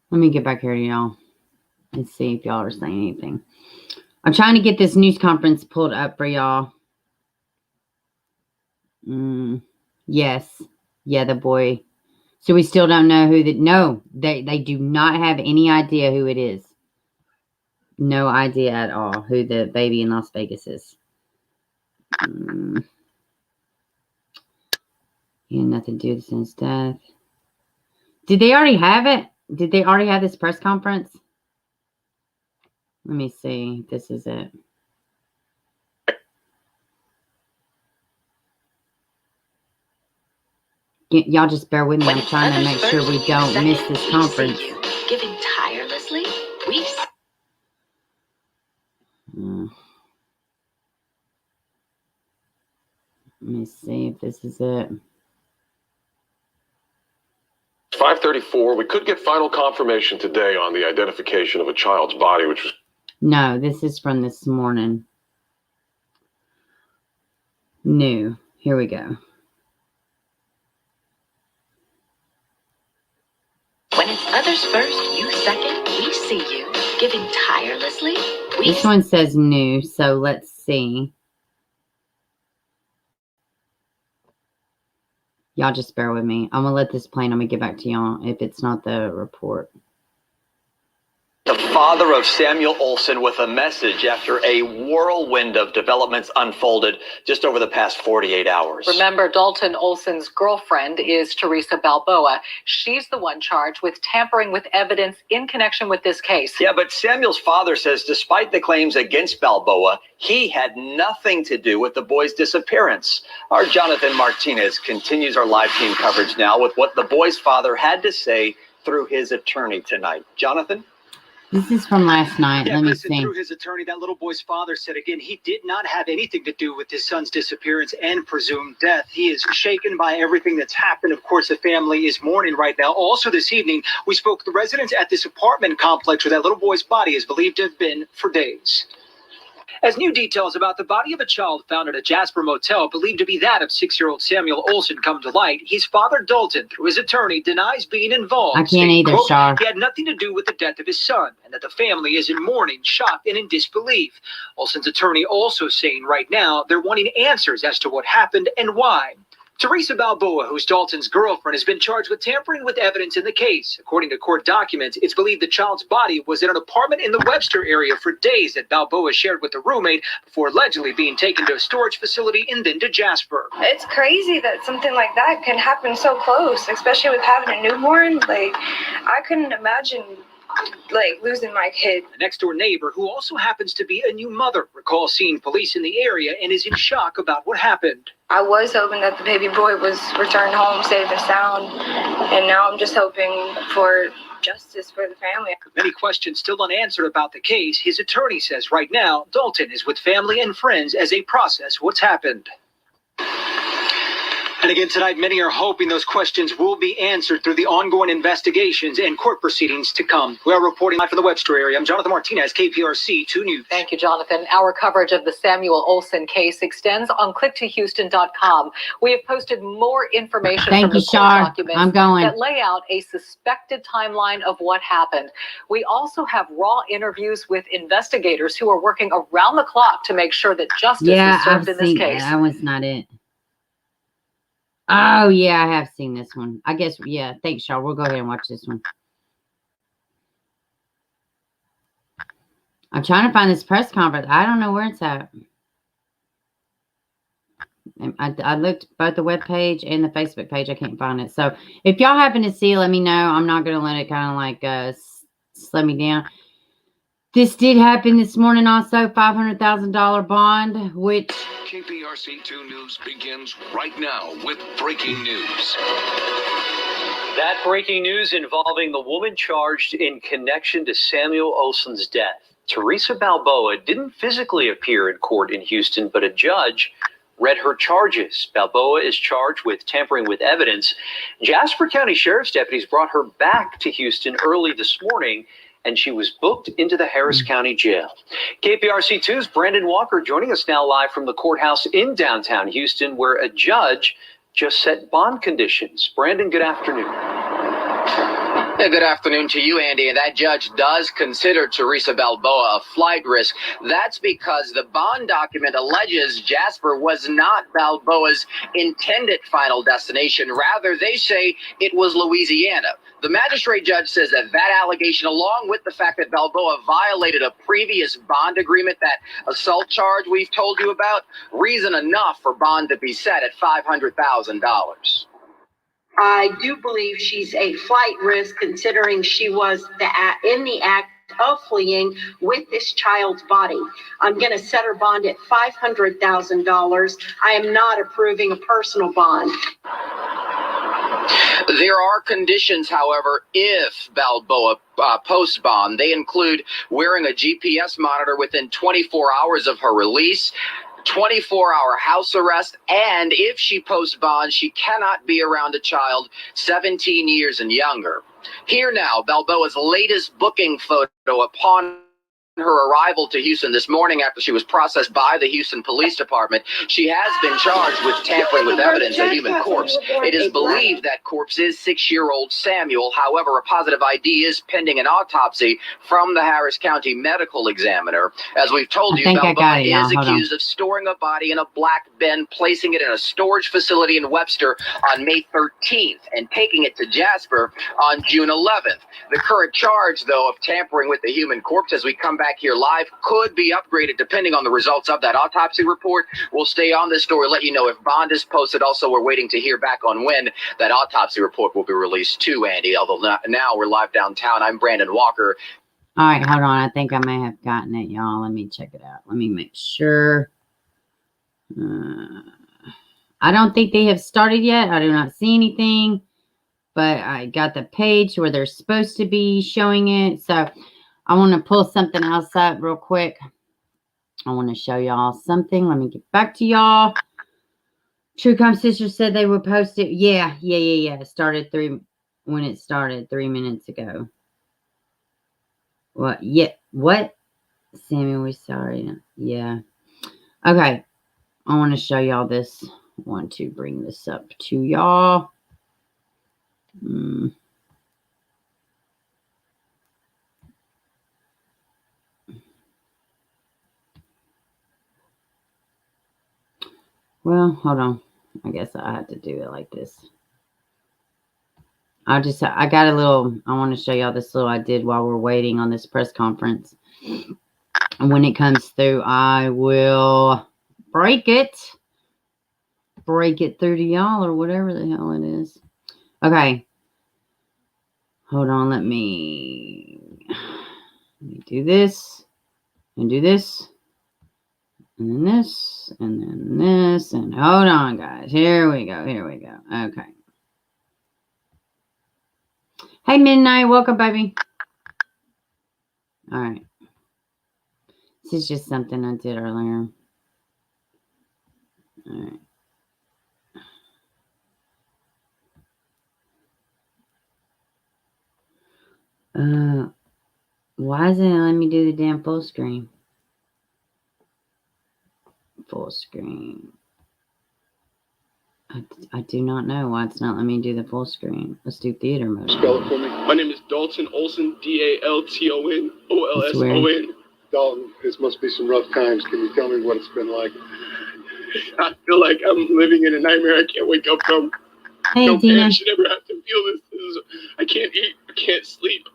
Let me get back here to y'all and see if y'all are saying anything. I'm trying to get this news conference pulled up for y'all. Yes. Yeah, the boy. So we still don't know who no, they do not have any idea who it is. No idea at all who the baby in Las Vegas is. He had nothing to do with his death. Did they already have it? Did they already have this press conference? Let me see. This is it. Y'all just bear with me. I'm trying to make sure we don't miss this conference. Giving tirelessly, we. Let me see if this is it. 5:34. We could get final confirmation today on the identification of a child's body, which was... No, this is from this morning. New. Here we go. When it's others first, you second, we see you. Giving tirelessly, we. This one says new, so let's see. Y'all just bear with me. I'm going to let this play and I'm going to get back to y'all if it's not the report. The father of Samuel Olson with a message after a whirlwind of developments unfolded just over the past 48 hours. Remember, Dalton Olson's girlfriend is Teresa Balboa. She's the one charged with tampering with evidence in connection with this case. Yeah, but Samuel's father says despite the claims against Balboa, he had nothing to do with the boy's disappearance. Our Jonathan Martinez continues our live team coverage now with what the boy's father had to say through his attorney tonight. Jonathan? This is from last night. Let me see. Through his attorney, that little boy's father said again, he did not have anything to do with his son's disappearance and presumed death. He is shaken by everything that's happened. Of course, the family is mourning right now. Also this evening, we spoke to the residents at this apartment complex where that little boy's body is believed to have been for days. As new details about the body of a child found at a Jasper motel believed to be that of 6-year-old Samuel Olson come to light, his father Dalton, through his attorney, denies being involved. I can't either, Shar. He had nothing to do with the death of his son, and that the family is in mourning, shocked, and in disbelief. Olson's attorney also saying right now they're wanting answers as to what happened and why. Teresa Balboa, who's Dalton's girlfriend, has been charged with tampering with evidence in the case. According to court documents, it's believed the child's body was in an apartment in the Webster area for days that Balboa shared with a roommate before allegedly being taken to a storage facility and then to Jasper. It's crazy that something like that can happen so close, especially with having a newborn. Like, I couldn't imagine losing my kid. A next-door neighbor, who also happens to be a new mother, recalls seeing police in the area and is in shock about what happened. I was hoping that the baby boy was returned home safe and sound, and now I'm just hoping for justice for the family. Many questions still unanswered about the case. His attorney says right now Dalton is with family and friends as they process what's happened. And again tonight, many are hoping those questions will be answered through the ongoing investigations and court proceedings to come. We are reporting live from the Webster area. I'm Jonathan Martinez, KPRC 2 News. Thank you, Jonathan. Our coverage of the Samuel Olson case extends on clicktohouston.com. We have posted more information from the court documents that lay out a suspected timeline of what happened. We also have raw interviews with investigators who are working around the clock to make sure that justice is served in this case. That was not it. Oh, yeah, I have seen this one. I guess, yeah, thanks, Shaw. We'll go ahead and watch this one. I'm trying to find this press conference. I don't know where it's at. I looked both the web page and the Facebook page. I can't find it. So if y'all happen to see, let me know. I'm not going to let it kind of like slow me down. This did happen this morning also. $500,000 bond, which... KPRC2 News begins right now with breaking news. That breaking news involving the woman charged in connection to Samuel Olson's death. Teresa Balboa didn't physically appear in court in Houston, but a judge read her charges. Balboa is charged with tampering with evidence. Jasper County Sheriff's deputies brought her back to Houston early this morning, and she was booked into the Harris County Jail. KPRC2's Brandon Walker joining us now live from the courthouse in downtown Houston, where a judge just set bond conditions. Brandon, good afternoon. Yeah, good afternoon to you, Andy. And that judge does consider Teresa Balboa a flight risk. That's because the bond document alleges Jasper was not Balboa's intended final destination. Rather, they say it was Louisiana. The magistrate judge says that that allegation, along with the fact that Balboa violated a previous bond agreement, that assault charge we've told you about, reason enough for bond to be set at $500,000. I do believe she's a flight risk, considering she was in the act of fleeing with this child's body. I'm going to set her bond at $500,000. I am not approving a personal bond. There are conditions, however, if Balboa posts bond. They include wearing a GPS monitor within 24 hours of her release, 24-hour house arrest, and if she posts bond, she cannot be around a child 17 years and younger. Here now, Balboa's latest booking photo upon her arrival to Houston this morning after she was processed by the Houston Police Department. She has been charged with tampering with evidence, a human corpse. It is believed that corpse is 6-year-old Samuel. However, a positive ID is pending an autopsy from the Harris County Medical Examiner. As we've told you, Balboa is accused of storing a body in a black bin, placing it in a storage facility in Webster on May 13th, and taking it to Jasper on June 11th. The current charge, though, of tampering with the human corpse, as we come back here live, could be upgraded depending on the results of that autopsy report. We'll stay on this story, let you know if bond is posted. Also, we're waiting to hear back on when that autopsy report will be released too, Andy. Although now we're live downtown. I'm Brandon Walker. All right, hold on. I think I may have gotten it, y'all. Let me check it out. Let me make sure. I don't think they have started yet. I do not see anything, but I got the page where they're supposed to be showing it. So I want to pull something else up real quick. I want to show y'all something. Let me get back to y'all. True Crime Sister said they would post it. Yeah. It started 3 minutes ago. What? Yeah. What? Sammy, we're sorry. Yeah. Okay. I want to show y'all this. I want to bring this up to y'all. Well, hold on. I guess I have to do it like this. I got a little, I want to show y'all this little I did while we're waiting on this press conference. And when it comes through, I will break it through to y'all or whatever the hell it is. Okay. Hold on. Let me do this and do this. And then this, and then this, and hold on, guys. Here we go. Okay. Hey, Midnight. Welcome, baby. All right. This is just something I did earlier. All right. Why isn't it letting me do the damn full screen? Full screen. I do not know why it's not letting me do the full screen. Let's do theater mode. Spell it for me. My name is Dalton Olson, DALTON, Dalton, this must be some rough times. Can you tell me what it's been like? I feel like I'm living in a nightmare I can't wake up from. Hey, no Tina. parent should ever have to feel this. I can't eat. I can't sleep.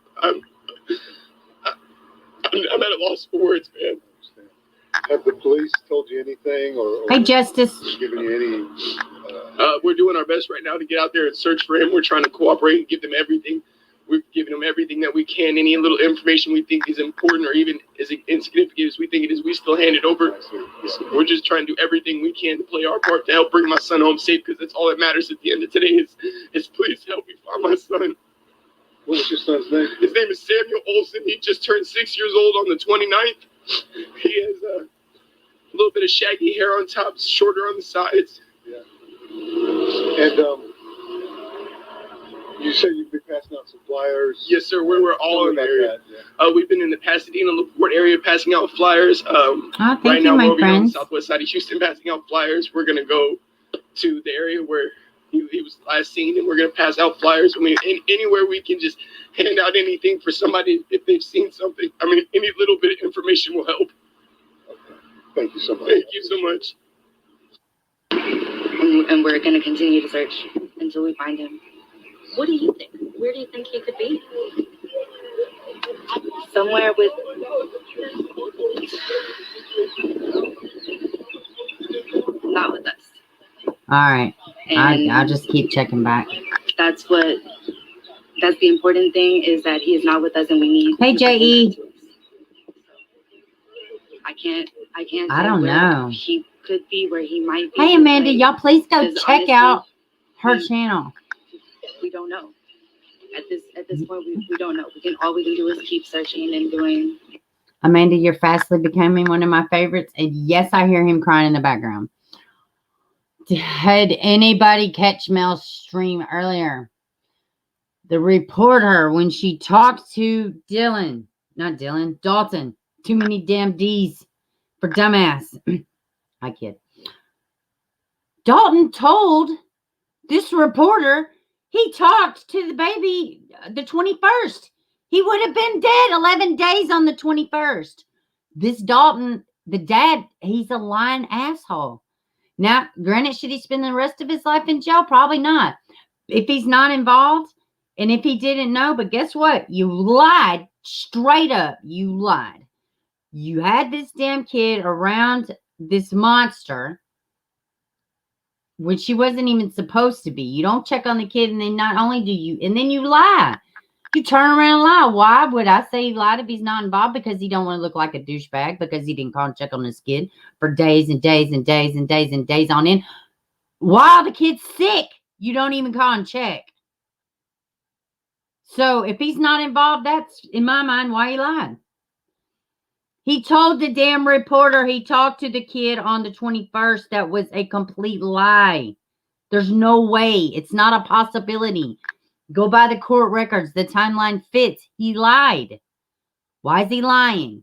I'm at a loss for words, man. Have the police told you anything, or hey, Justice, given you any? We're doing our best right now to get out there and search for him. We're trying to cooperate and give them everything. We're giving them everything that we can. Any little information we think is important or even as insignificant as we think it is, we still hand it over. We're just trying to do everything we can to play our part to help bring my son home safe, because that's all that matters at the end of today is please help me find my son. What was your son's name? His name is Xavier Olson. He just turned 6 years old on the 29th. He has a little bit of shaggy hair on top, shorter on the sides. Yeah. And you said you've been passing out some flyers. Yes, sir. We're all in the area. We've been in the Pasadena, LaPorte area passing out flyers. Right now, we're over on the southwest side of Houston passing out flyers. We're going to go to the area where he was last seen, and we're going to pass out flyers. I mean, anywhere we can just hand out anything for somebody if they've seen something. I mean, any little bit of information will help. Okay. Thank you so much. Thank you so much. And we're going to continue to search until we find him. What do you think? Where do you think he could be? Somewhere with... not with us. All right. I'll just keep checking back. That's the important thing, is that he is not with us, and we need... Hey, J.E. I can't I don't know. He could be, where he might be. Hey, Amanda, y'all please go check honestly, out her channel. We don't know. At this point, we don't know. All we can do is keep searching and doing. Amanda, you're fastly becoming one of my favorites. And yes, I hear him crying in the background. Did anybody catch Mel's stream earlier? The reporter, when she talked to Dalton. Too many damn D's for dumbass. I kid. Dalton told this reporter he talked to the baby the 21st. He would have been dead 11 days on the 21st. This Dalton, the dad, he's a lying asshole. Now, granted, should he spend the rest of his life in jail? Probably not. If he's not involved, and if he didn't know, but guess what? You lied straight up. You lied. You had this damn kid around this monster when she wasn't even supposed to be. You don't check on the kid, and then not only do you, and then you lie. You turn around and lie. Why would I say he lied if he's not involved? Because he don't want to look like a douchebag, because he didn't call and check on his kid for days and days and days and days and days on end. While the kid's sick, you don't even call and check. So if he's not involved, that's, in my mind, why he lied. He told the damn reporter he talked to the kid on the 21st. That was a complete lie. There's no way. It's not a possibility. Go by the court records. The timeline fits. He lied. Why is he lying?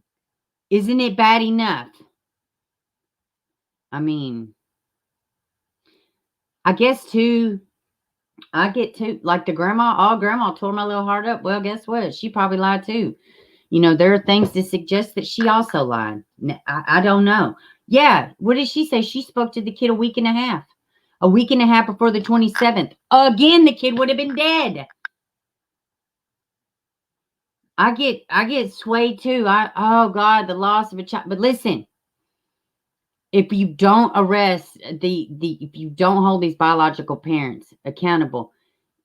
Isn't it bad enough? I mean, I guess too, I get too, like the grandma, grandma tore my little heart up. Well, guess what? She probably lied too. You know, there are things to suggest that she also lied. I don't know. Yeah, what did she say? She spoke to the kid a week and a half. A week and a half before the 27th. Again, the kid would have been dead. I get swayed too. Oh God, the loss of a child. But listen, if you don't arrest if you don't hold these biological parents accountable,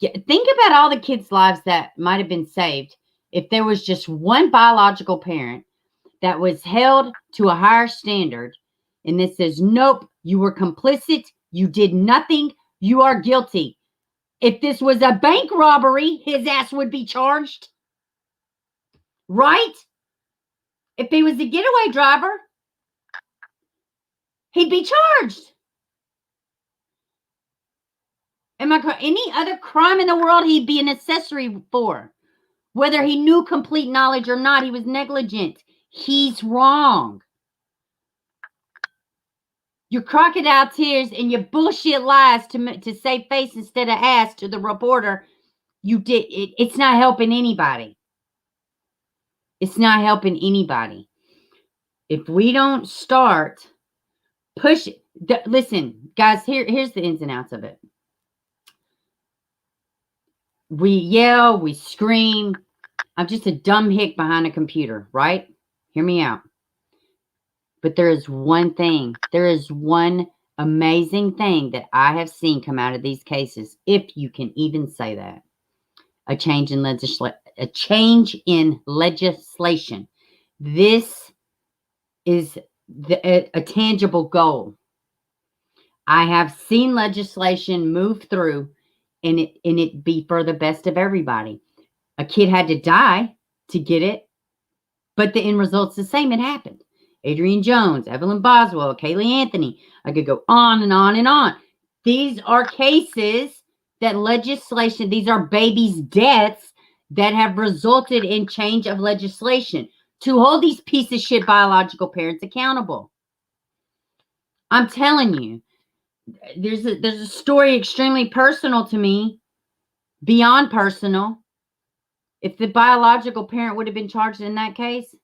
think about all the kids' lives that might have been saved if there was just one biological parent that was held to a higher standard, and this says, nope, you were complicit, you did nothing, you are guilty. If this was a bank robbery, his ass would be charged. Right? If he was a getaway driver, he'd be charged. Any other crime in the world, he'd be an accessory for. Whether he knew complete knowledge or not, he was negligent. He's wrong. Your crocodile tears and your bullshit lies to save face instead of ass to the reporter, you did it. It's not helping anybody. It's not helping anybody. If we don't start push it. Listen, guys, here's the ins and outs of it. We yell, we scream. I'm just a dumb hick behind a computer, right? Hear me out. But there is one thing. There is one amazing thing that I have seen come out of these cases, if you can even say that. A change in legislation. This is a tangible goal. I have seen legislation move through and it be for the best of everybody. A kid had to die to get it, but the end result's the same. It happened. Adrian Jones, Evelyn Boswell, Kaylee Anthony. I could go on and on and on. These are cases that legislation, these are babies' deaths that have resulted in change of legislation to hold these piece of shit biological parents accountable. I'm telling you, there's a story extremely personal to me, beyond personal. If the biological parent would have been charged in that case,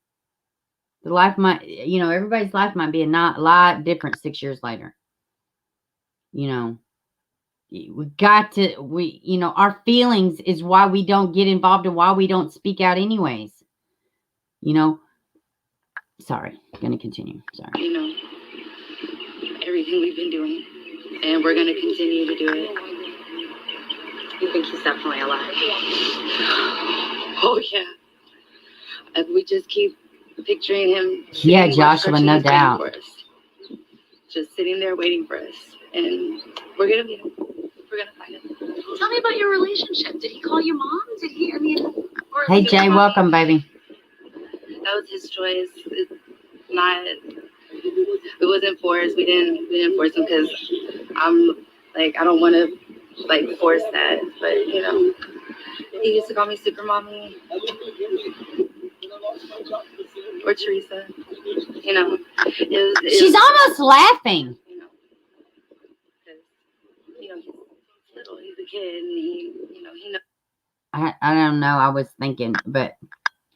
the life might, everybody's life might be a lot different 6 years later. Our feelings is why we don't get involved and why we don't speak out anyways. Sorry, going to continue. Sorry. Everything we've been doing, and we're going to continue to do it. You think he's definitely alive? Oh, yeah. If we just keep picturing him. Yeah, Joshua, no doubt. Just sitting there waiting for us. And we're going to meet him. We're going to find him. Tell me about your relationship. Did he call you mom? Did he, Hey, Jay, welcome, baby. That was his choice. It's not, it wasn't forced. We didn't force him because I don't want to, force that. But, he used to call me Super Mommy. Or Teresa. She's almost laughing. He's little, he's a kid, and he knows. I don't know. I was thinking, but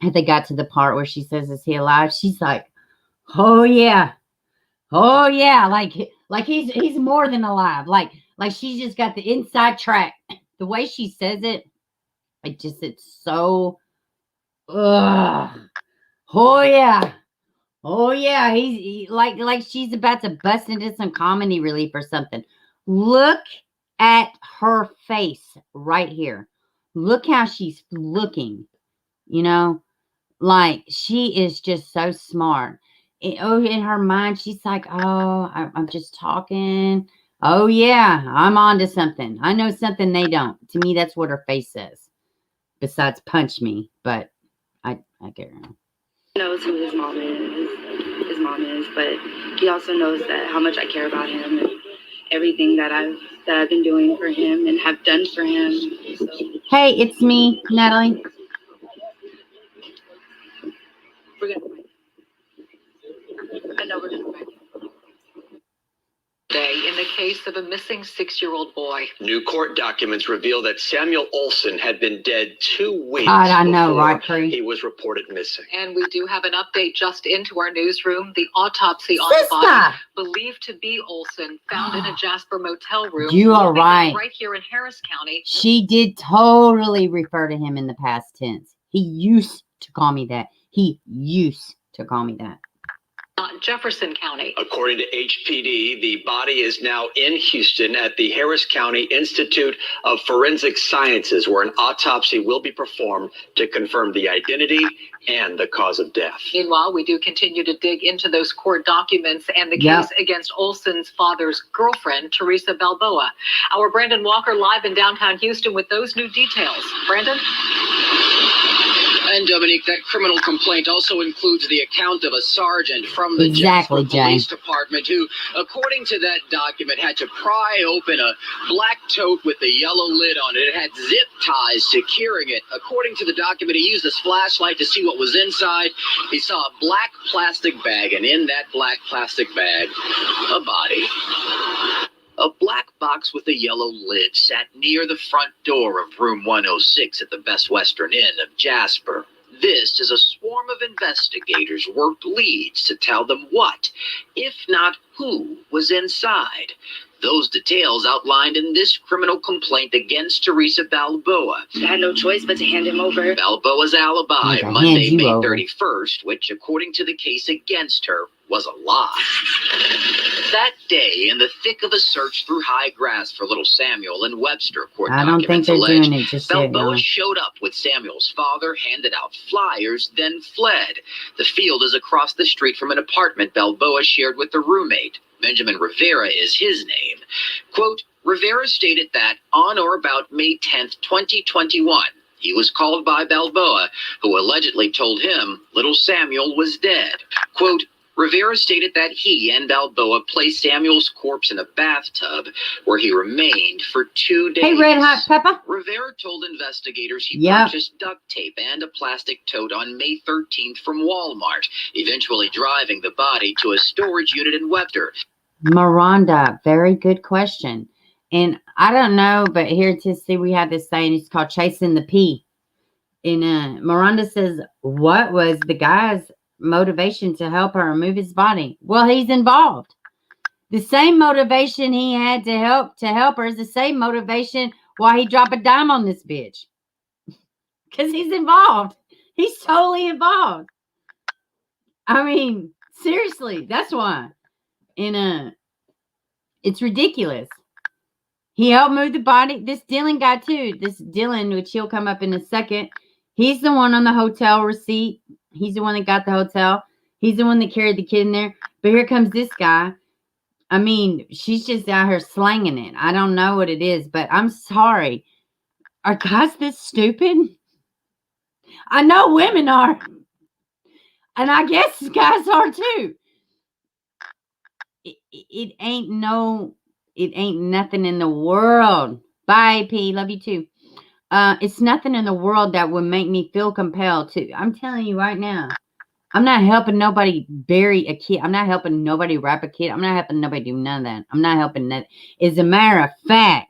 if they got to the part where she says, "Is he alive?" She's like, "Oh yeah, like he's more than alive." Like she's just got the inside track. The way she says it, it's so. Oh yeah. He's like she's about to bust into some comedy relief or something. Look at her face right here. Look how she's looking. Like she is just so smart. In her mind, she's like, "Oh, I'm just talking. Oh yeah, I'm on to something. I know something they don't." To me, that's what her face says. Besides punch me, but I get her. He knows who his mom is, but he also knows that how much I care about him and everything that I've been doing for him and have done for him. So. Hey, it's me, Natalie. We're gonna find him. I know we're gonna find him. In the case of a missing 6-year-old boy. New court documents reveal that Samuel Olson had been dead 2 weeks God, I know, before right, Cree? he was reported missing. And we do have an update just into our newsroom. The autopsy on the body, believed to be Olson, found in a Jasper motel room. You are right. Right here in Harris County. She did totally refer to him in the past tense. He used to call me that. Jefferson County. According to HPD, the body is now in Houston at the Harris County Institute of Forensic Sciences, where an autopsy will be performed to confirm the identity and the cause of death. Meanwhile, we do continue to dig into those court documents and the case against Olson's father's girlfriend, Teresa Balboa. Our Brandon Walker live in downtown Houston with those new details. Brandon? And Dominique, that criminal complaint also includes the account of a sergeant from the Jasper Police Department who, according to that document, had to pry open a black tote with the yellow lid on it. It had zip ties securing it. According to the document, he used his flashlight to see what was inside. He saw a black plastic bag, and in that black plastic bag, a body. A black box with a yellow lid sat near the front door of room 106 at the Best Western Inn of Jasper. This is a swarm of investigators worked leads to tell them what, if not who, was inside. Those details outlined in this criminal complaint against Teresa Balboa. I had no choice but to hand him over. Balboa's alibi, Okay, Monday, hand you May over. 31st, which, according to the case against her, was a lie. That day, in the thick of a search through high grass for little Samuel in Webster, court I don't think documents they're allege, doing it just yet, Balboa y'all. showed up with Samuel's father, handed out flyers, then fled. The field is across the street from an apartment Balboa shared with a roommate. Benjamin Rivera is his name. Quote, Rivera stated that on or about May 10th, 2021, he was called by Balboa, who allegedly told him little Samuel was dead. Quote, Rivera stated that he and Balboa placed Samuel's corpse in a bathtub where he remained for 2 days. Hey, Red Hot Pepper. Rivera told investigators he Yep. purchased duct tape and a plastic tote on May 13th from Walmart, eventually driving the body to a storage unit in Webster. Miranda, very good question. And I don't know, but here at Tennessee, we have this saying, it's called chasing the pea. And Miranda says, what was the guy's motivation to help her remove his body? Well, he's involved. The same motivation he had to help her is the same motivation why he dropped a dime on this bitch. Because he's involved. He's totally involved. I mean, seriously, that's why. And it's ridiculous. He helped move the body. This Dylan guy too. This Dylan, which he'll come up in a second. He's the one on the hotel receipt. He's the one that got the hotel. He's the one that carried the kid in there. But here comes this guy. I mean, she's just out here slanging it. I don't know what it is, but I'm sorry. Are guys this stupid? I know women are. And I guess guys are too. It ain't nothing in the world. Bye, P. Love you too. It's nothing in the world that would make me feel compelled to. I'm telling you right now. I'm not helping nobody bury a kid. I'm not helping nobody wrap a kid. I'm not helping nobody do none of that. I'm not helping that. As a matter of fact,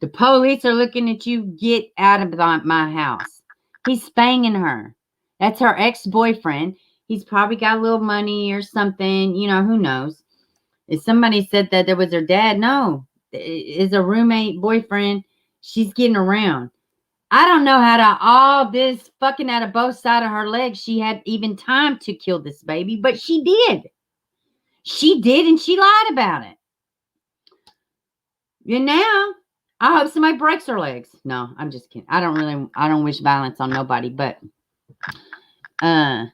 the police are looking at you. Get out of my house. He's spanging her. That's her ex-boyfriend. He's probably got a little money or something. You know, who knows? If somebody said that there was her dad, no. Is a roommate, boyfriend. She's getting around. I don't know how to all this fucking out of both sides of her legs. She had even time to kill this baby, but she did. She did, and she lied about it. And now, I hope somebody breaks her legs. No, I'm just kidding. I don't wish violence on nobody, but it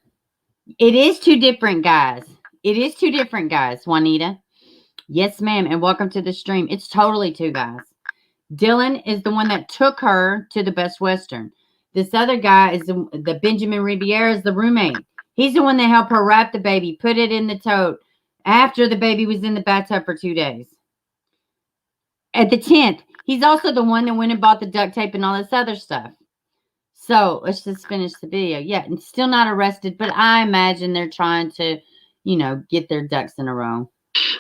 is two different guys. It is two different guys, Juanita. Yes, ma'am, and welcome to the stream. It's totally two guys. Dylan is the one that took her to the Best Western. This other guy is the Benjamin Riviera is the roommate. He's the one that helped her wrap the baby, put it in the tote after the baby was in the bathtub for 2 days. At the 10th, he's also the one that went and bought the duct tape and all this other stuff. So let's just finish the video. Yeah, and still not arrested, but I imagine they're trying to, get their ducks in a row.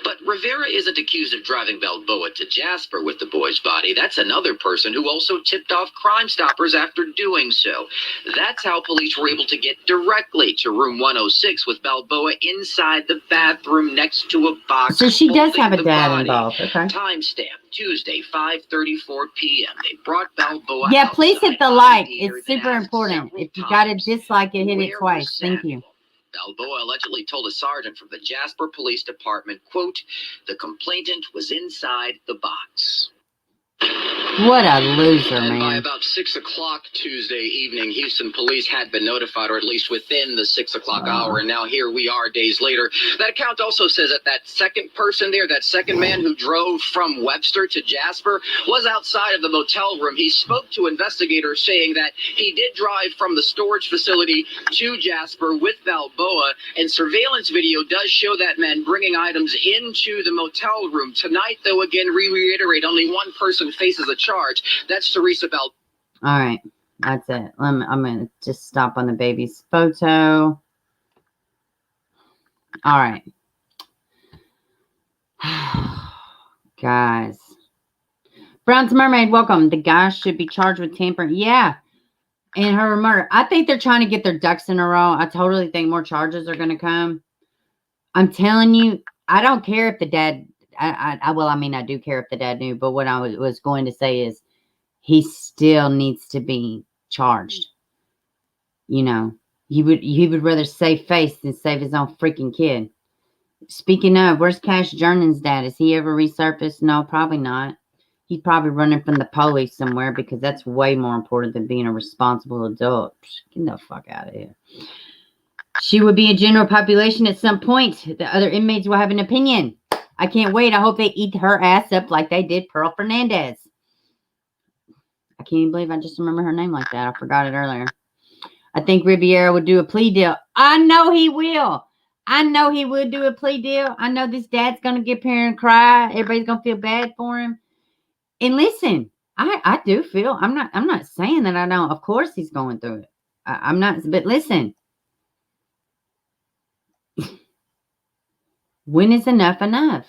But Rivera isn't accused of driving Balboa to Jasper with the boy's body. That's another person who also tipped off Crime Stoppers after doing so. That's how police were able to get directly to room 106 with Balboa inside the bathroom next to a box. So she does have a the dad body. involved. Okay. Timestamp, Tuesday, 5:34 p.m. They brought Balboa Yeah, please hit the outside like. Theater It's super and asked important. several If you got to times, dislike it, hit it "Where twice. was Thank you. Balboa allegedly told a sergeant from the Jasper Police Department, quote, the complainant was inside the box. What a loser, And by man. about 6 o'clock Tuesday evening, Houston police had been notified, or at least within the 6 o'clock hour, and now here we are days later. That account also says that that second person there, that second man who drove from Webster to Jasper, was outside of the motel room. He spoke to investigators saying that he did drive from the storage facility to Jasper with Balboa, and surveillance video does show that man bringing items into the motel room. Tonight, though, again, reiterate, only one person faces a charge. That's Teresa Balboa. All right. That's it. I'm going to just stop on the baby's photo. All right. Guys. Brown's Mermaid, welcome. The guy should be charged with tampering. Yeah. and her murder. I think they're trying to get their ducks in a row. I totally think more charges are going to come. I'm telling you, I don't care if the dad, I do care if the dad knew, but what I was going to say is he still needs to be charged. You know, he would rather save face than save his own freaking kid. Speaking of, where's Cash Jernan's dad? Has he ever resurfaced? No, probably not. He's probably running from the police somewhere because that's way more important than being a responsible adult. Get the fuck out of here. She would be a general population at some point. The other inmates will have an opinion. I can't wait. I hope they eat her ass up like they did Pearl Fernandez. I can't even believe I just remember her name like that. I forgot it earlier. I think Riviera would do a plea deal. I know he will. I know he would do a plea deal. I know this dad's going to get up here and cry. Everybody's going to feel bad for him. And listen, I do feel, I'm not saying that I don't. Of course he's going through it. I'm not, but listen. When is enough enough?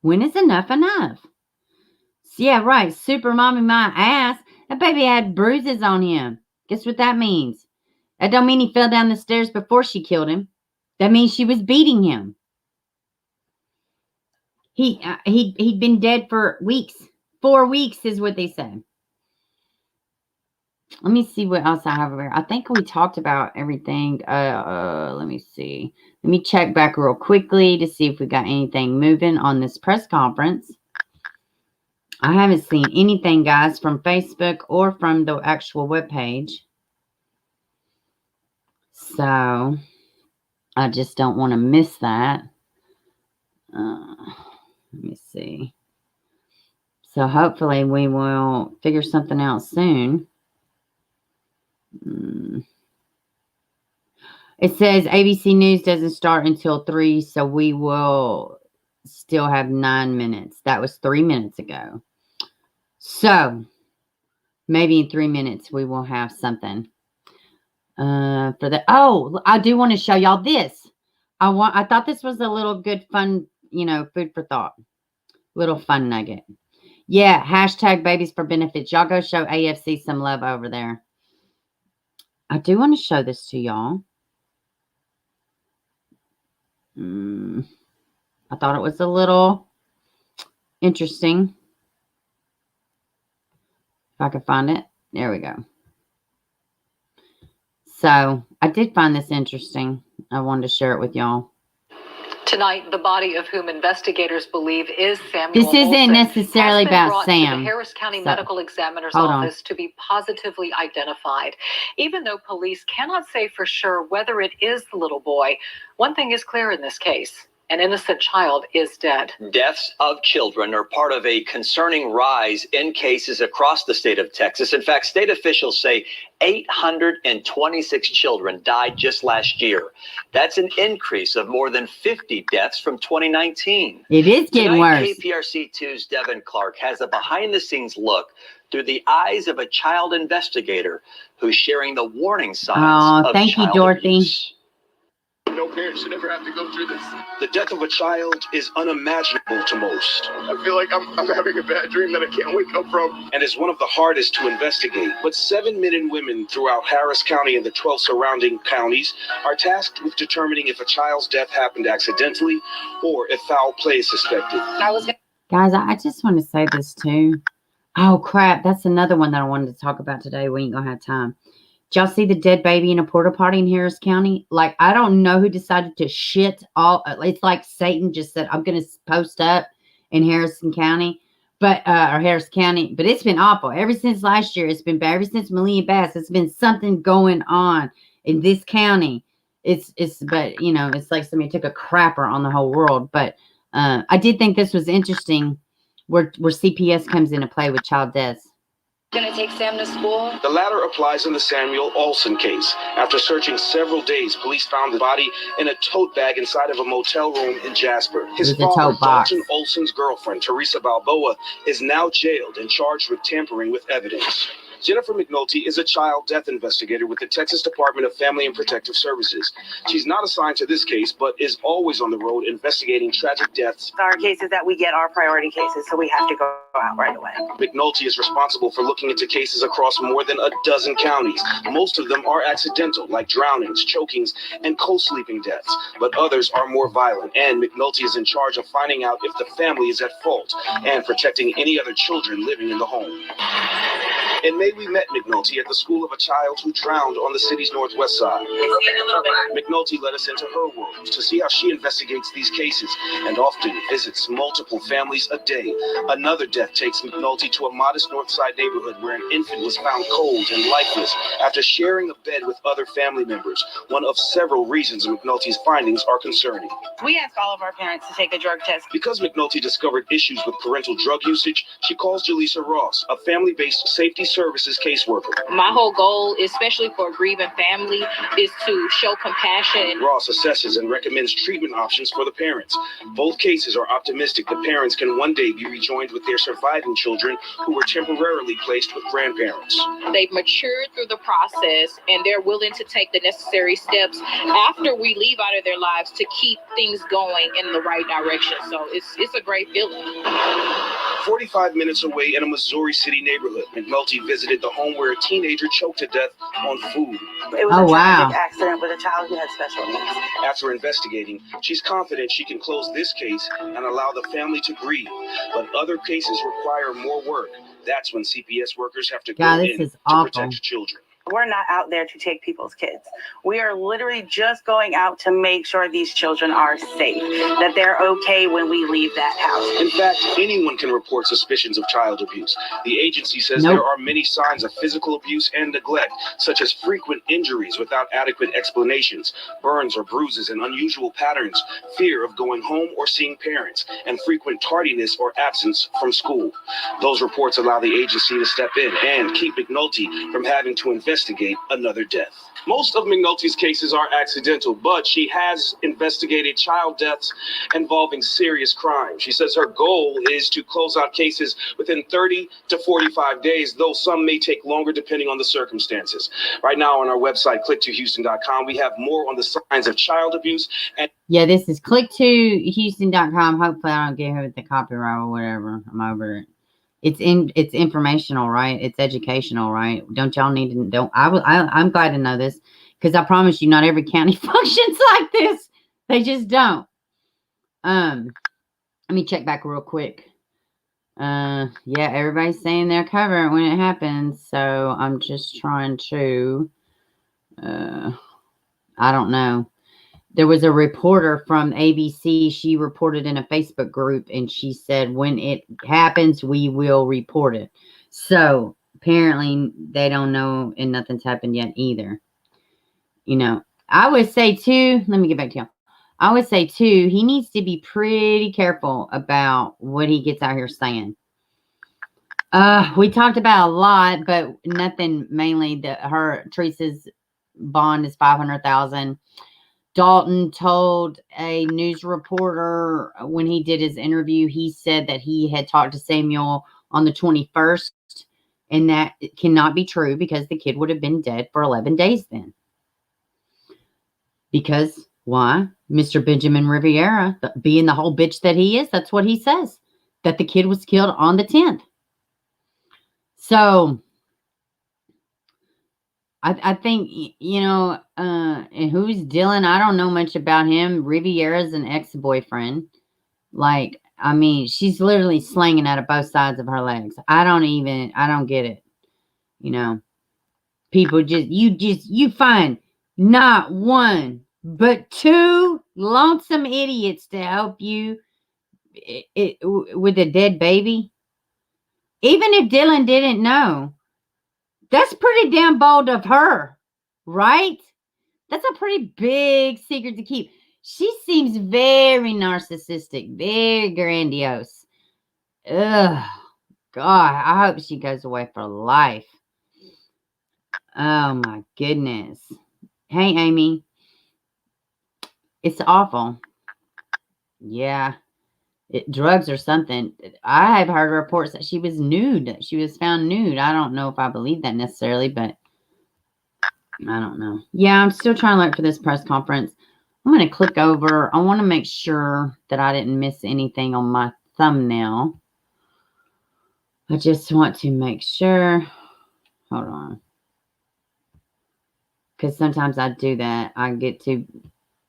When is enough enough? Yeah, right. Super mommy my ass. That baby had bruises on him. Guess what that means? That don't mean he fell down the stairs before she killed him. That means she was beating him. He'd been dead for weeks. 4 weeks is what they said. Let me see what else I have over here. I think we talked about everything. Let me see. Let me check back real quickly to see if we got anything moving on this press conference. I haven't seen anything, guys, from Facebook or from the actual webpage. So I just don't want to miss that. Let me see. So hopefully we will figure something out soon. It says ABC News doesn't start until 3, so we will still have 9 minutes. That was 3 minutes ago. So maybe in 3 minutes we will have something. I do want to show y'all this. I thought this was a little good fun, food for thought. Little fun nugget. Yeah, hashtag babies for benefits. Y'all go show AFC some love over there. I do want to show this to y'all. I thought it was a little interesting. If I could find it. There we go. So I did find this interesting. I wanted to share it with y'all. Tonight, the body of whom investigators believe is Samuel This isn't Olson necessarily has been about brought Sam. to the Harris County So, Medical Examiner's hold on. office to be positively identified. Even though police cannot say for sure whether it is the little boy, one thing is clear in this case. An innocent child is dead. Deaths of children are part of a concerning rise in cases across the state of Texas. In fact, state officials say 826 children died just last year. That's an increase of more than 50 deaths from 2019. It is getting Tonight, worse. KPRC2's Devin Clark has a behind-the-scenes look through the eyes of a child investigator who's sharing the warning signs of thank you, child Dorothy. abuse. No parent should ever have to go through this. The death of a child is unimaginable to most. I feel like I'm having a bad dream that I can't wake up from. And is one of the hardest to investigate. But 7 men and women throughout Harris County and the 12 surrounding counties are tasked with determining if a child's death happened accidentally or if foul play is suspected. Guys, I just want to say this too. Oh, crap. That's another one that I wanted to talk about today. We ain't going to have time. Did y'all see the dead baby in a porta potty in Harris County? Like, I don't know who decided to shit all. It's like Satan just said, I'm going to post up in Harrison County, or Harris County. But it's been awful. Ever since last year, it's been bad. Ever since Malia Bass, it's been something going on in this county. But it's like somebody took a crapper on the whole world. But I did think this was interesting where CPS comes into play with child deaths. Gonna take Sam to school? The latter applies in the Samuel Olson case. After searching several days, police found the body in a tote bag inside of a motel room in Jasper. His father, Dalton Olson's girlfriend, Teresa Balboa, is now jailed and charged with tampering with evidence. Jennifer McNulty is a child death investigator with the Texas Department of Family and Protective Services. She's not assigned to this case, but is always on the road investigating tragic deaths. Our cases that we get are priority cases, so we have to go out right away. McNulty is responsible for looking into cases across more than a dozen counties. Most of them are accidental, like drownings, chokings, and co-sleeping deaths, but others are more violent, and McNulty is in charge of finding out if the family is at fault and protecting any other children living in the home. In May, we met McNulty at the school of a child who drowned on the city's northwest side. McNulty led us into her world to see how she investigates these cases and often visits multiple families a day. Another death takes McNulty to a modest north side neighborhood where an infant was found cold and lifeless after sharing a bed with other family members. One of several reasons McNulty's findings are concerning. We ask all of our parents to take a drug test. Because McNulty discovered issues with parental drug usage, she calls Jaleesa Ross, a family-based safety services caseworker. My whole goal, especially for a grieving family, is to show compassion. Ross assesses and recommends treatment options for the parents. Both cases are optimistic the parents can one day be rejoined with their surviving children who were temporarily placed with grandparents. They've matured through the process and they're willing to take the necessary steps after we leave out of their lives to keep things going in the right direction. So it's a great feeling. 45 minutes away in a Missouri City neighborhood, McNulty visited the home where a teenager choked to death on food. It was a tragic accident with a child who had special needs. After investigating, she's confident she can close this case and allow the family to grieve. But other cases require more work. That's when CPS workers have to go in to protect children. We're not out there to take people's kids. We are literally just going out to make sure these children are safe, that they're okay when we leave that house. In fact, anyone can report suspicions of child abuse. The agency says there are many signs of physical abuse and neglect, such as frequent injuries without adequate explanations, burns or bruises and unusual patterns, fear of going home or seeing parents, and frequent tardiness or absence from school. Those reports allow the agency to step in and keep McNulty from having to investigate another death. Most of McNulty's cases are accidental, but she has investigated child deaths involving serious crime. She says her goal is to close out cases within 30 to 45 days, though some may take longer depending on the circumstances. Right now on our website, click2houston.com, we have more on the signs of child abuse. And yeah, this is click2houston.com. Hopefully I don't get hit with the copyright or whatever. I'm over it. It's informational, right? It's educational, right? Don't y'all need to I'm glad to know this because I promise you not every county functions like this. They just don't. Let me check back real quick. Yeah, everybody's saying they're covered when it happens. So I'm just trying to I don't know. There was a reporter from ABC. She reported in a Facebook group and she said, when it happens, we will report it. So apparently they don't know and nothing's happened yet either. You know, I would say too, let me get back to y'all. I would say too, he needs to be pretty careful about what he gets out here saying. We talked about a lot, but nothing mainly Teresa's bond is $500,000. Dalton told a news reporter when he did his interview, he said that he had talked to Samuel on the 21st, and that cannot be true because the kid would have been dead for 11 days then. Because why? Mr. Benjamin Riviera, being the whole bitch that he is, that's what he says, that the kid was killed on the 10th. So I think, you know, and who's Dylan? I don't know much about him. Riviera's an ex-boyfriend. Like, I mean, she's literally slanging out of both sides of her legs. I don't get it. You know, people you find not one, but two lonesome idiots to help you with a dead baby. Even if Dylan didn't know. That's pretty damn bold of her, right? That's a pretty big secret to keep. She seems very narcissistic, very grandiose. Ugh, God, I hope she goes away for life. Oh, my goodness. Hey, Amy. It's awful. Yeah. drugs or something. I have heard reports that she was nude. She was found nude. I don't know if I believe that necessarily, but I don't know. Yeah, I'm still trying to look for this press conference. I'm going to click over. I want to make sure that I didn't miss anything on my thumbnail. I just want to make sure. Hold on. Because sometimes I do that. I get to,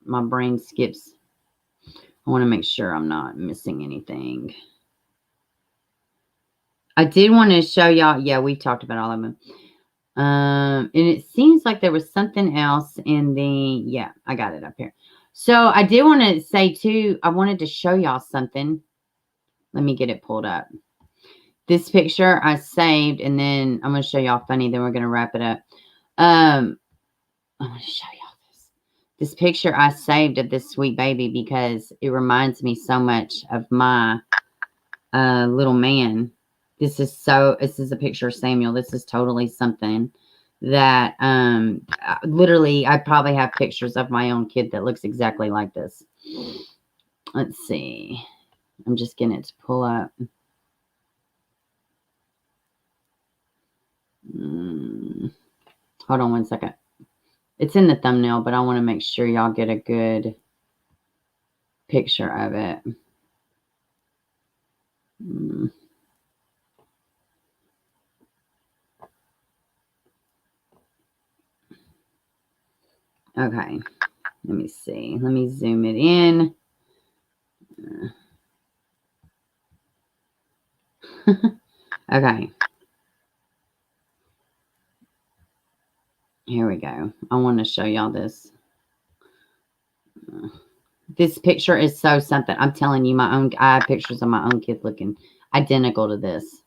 my brain skips. I want to make sure I'm not missing anything. I did want to show y'all. Yeah, we talked about all of them. And it seems like there was something else in the, yeah, I got it up here. So I did want to say too, I wanted to show y'all something. Let me get it pulled up. This picture I saved, and then I'm going to show y'all funny, then we're going to wrap it up. I'm going to show y'all this. This picture I saved of this sweet baby because it reminds me so much of my little man. This is a picture of Samuel. This is totally something that literally I probably have pictures of my own kid that looks exactly like this. Let's see. I'm just getting it to pull up. Hold on one second. It's in the thumbnail, but I want to make sure y'all get a good picture of it. Okay, let me see. Let me zoom it in. Okay. Here we go. I want to show y'all this. This picture is so something. I'm telling you, I have pictures of my own kid looking identical to this.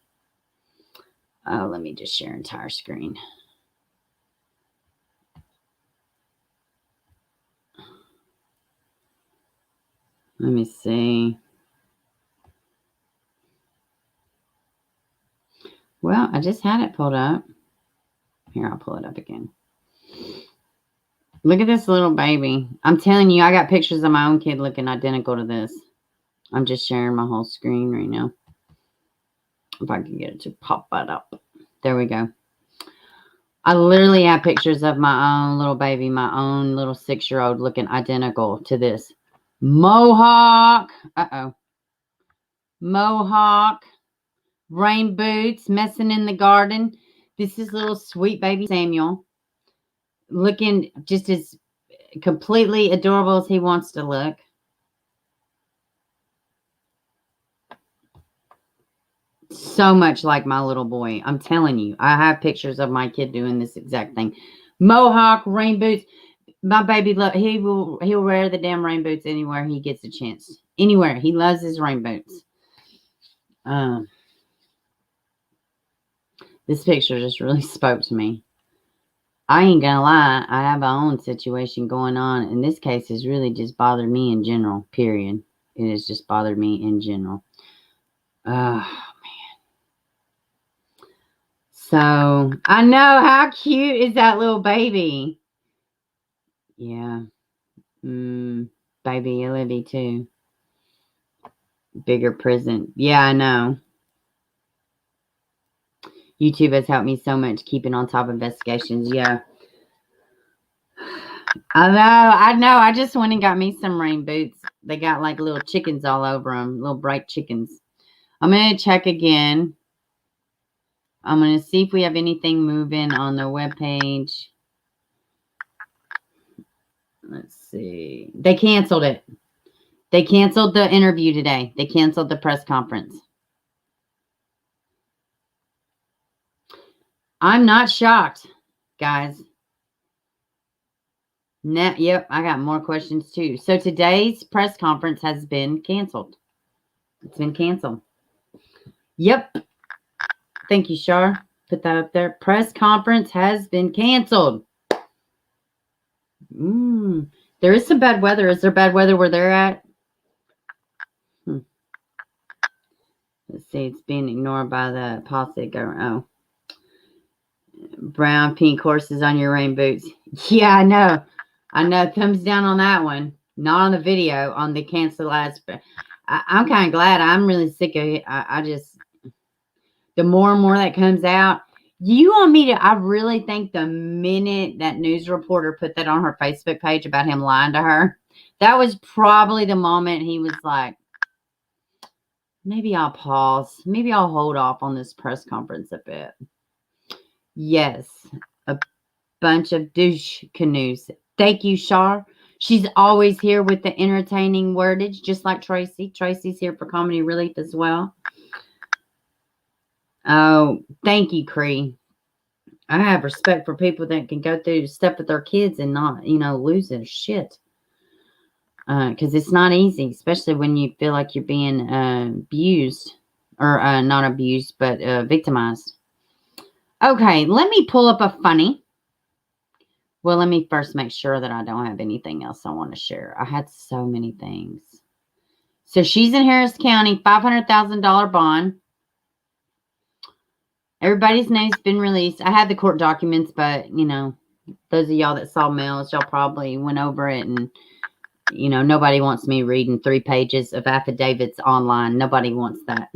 Oh, let me just share entire screen. Let me see. Well, I just had it pulled up. Here, I'll pull it up again. Look at this little baby. I'm telling you, I got pictures of my own kid looking identical to this. I'm just sharing my whole screen right now. If I can get it to pop that up. There we go. I literally have pictures of my own little baby, my own little 6-year-old looking identical to this. Mohawk. Uh-oh. Mohawk. Rain boots. Messing in the garden. This is little sweet baby Samuel. Looking just as completely adorable as he wants to look. So much like my little boy. I'm telling you. I have pictures of my kid doing this exact thing. Mohawk, rain boots. My baby, he'll wear the damn rain boots anywhere he gets a chance. Anywhere. He loves his rain boots. This picture just really spoke to me. I ain't gonna lie. I have my own situation going on. And this case has really just bothered me in general. Period. It has just bothered me in general. Oh, man. So, I know. How cute is that little baby? Yeah. Baby Olivia, too. Bigger prison. Yeah, I know. YouTube has helped me so much keeping on top of investigations. Yeah. I know. I just went and got me some rain boots. They got like little chickens all over them. Little bright chickens. I'm going to check again. I'm going to see if we have anything moving on the webpage. Let's see. They canceled it. They canceled the interview today. They canceled the press conference. I'm not shocked, guys. Yep, I got more questions too. So today's press conference has been canceled. It's been canceled. Yep. Thank you, Shar. Put that up there. Press conference has been canceled. There is some bad weather. Is there bad weather where they're at? Let's see. It's being ignored by the posse. Oh. Brown, pink horses on your rain boots. Yeah, I know. I know. Thumbs down on that one. Not on the video. On the cancel ads. I'm kind of glad. I'm really sick of it. I just, the more and more that comes out, you want me to, I really think the minute that news reporter put that on her Facebook page about him lying to her, that was probably the moment he was like, maybe I'll pause. Maybe I'll hold off on this press conference a bit. Yes, a bunch of douche canoes. Thank you, Shar. She's always here with the entertaining wordage, just like Tracy. Tracy's here for comedy relief as well. Oh, thank you, Cree. I have respect for people that can go through stuff with their kids and not, lose their shit. Because it's not easy, especially when you feel like you're being abused. Or not abused, but victimized. Okay, let me pull up a funny. Well, let me first make sure that I don't have anything else I want to share. I had so many things. So she's in Harris County, $500,000 bond. Everybody's name's been released. I had the court documents, but, those of y'all that saw mails, y'all probably went over it. And, nobody wants me reading 3 pages of affidavits online. Nobody wants that.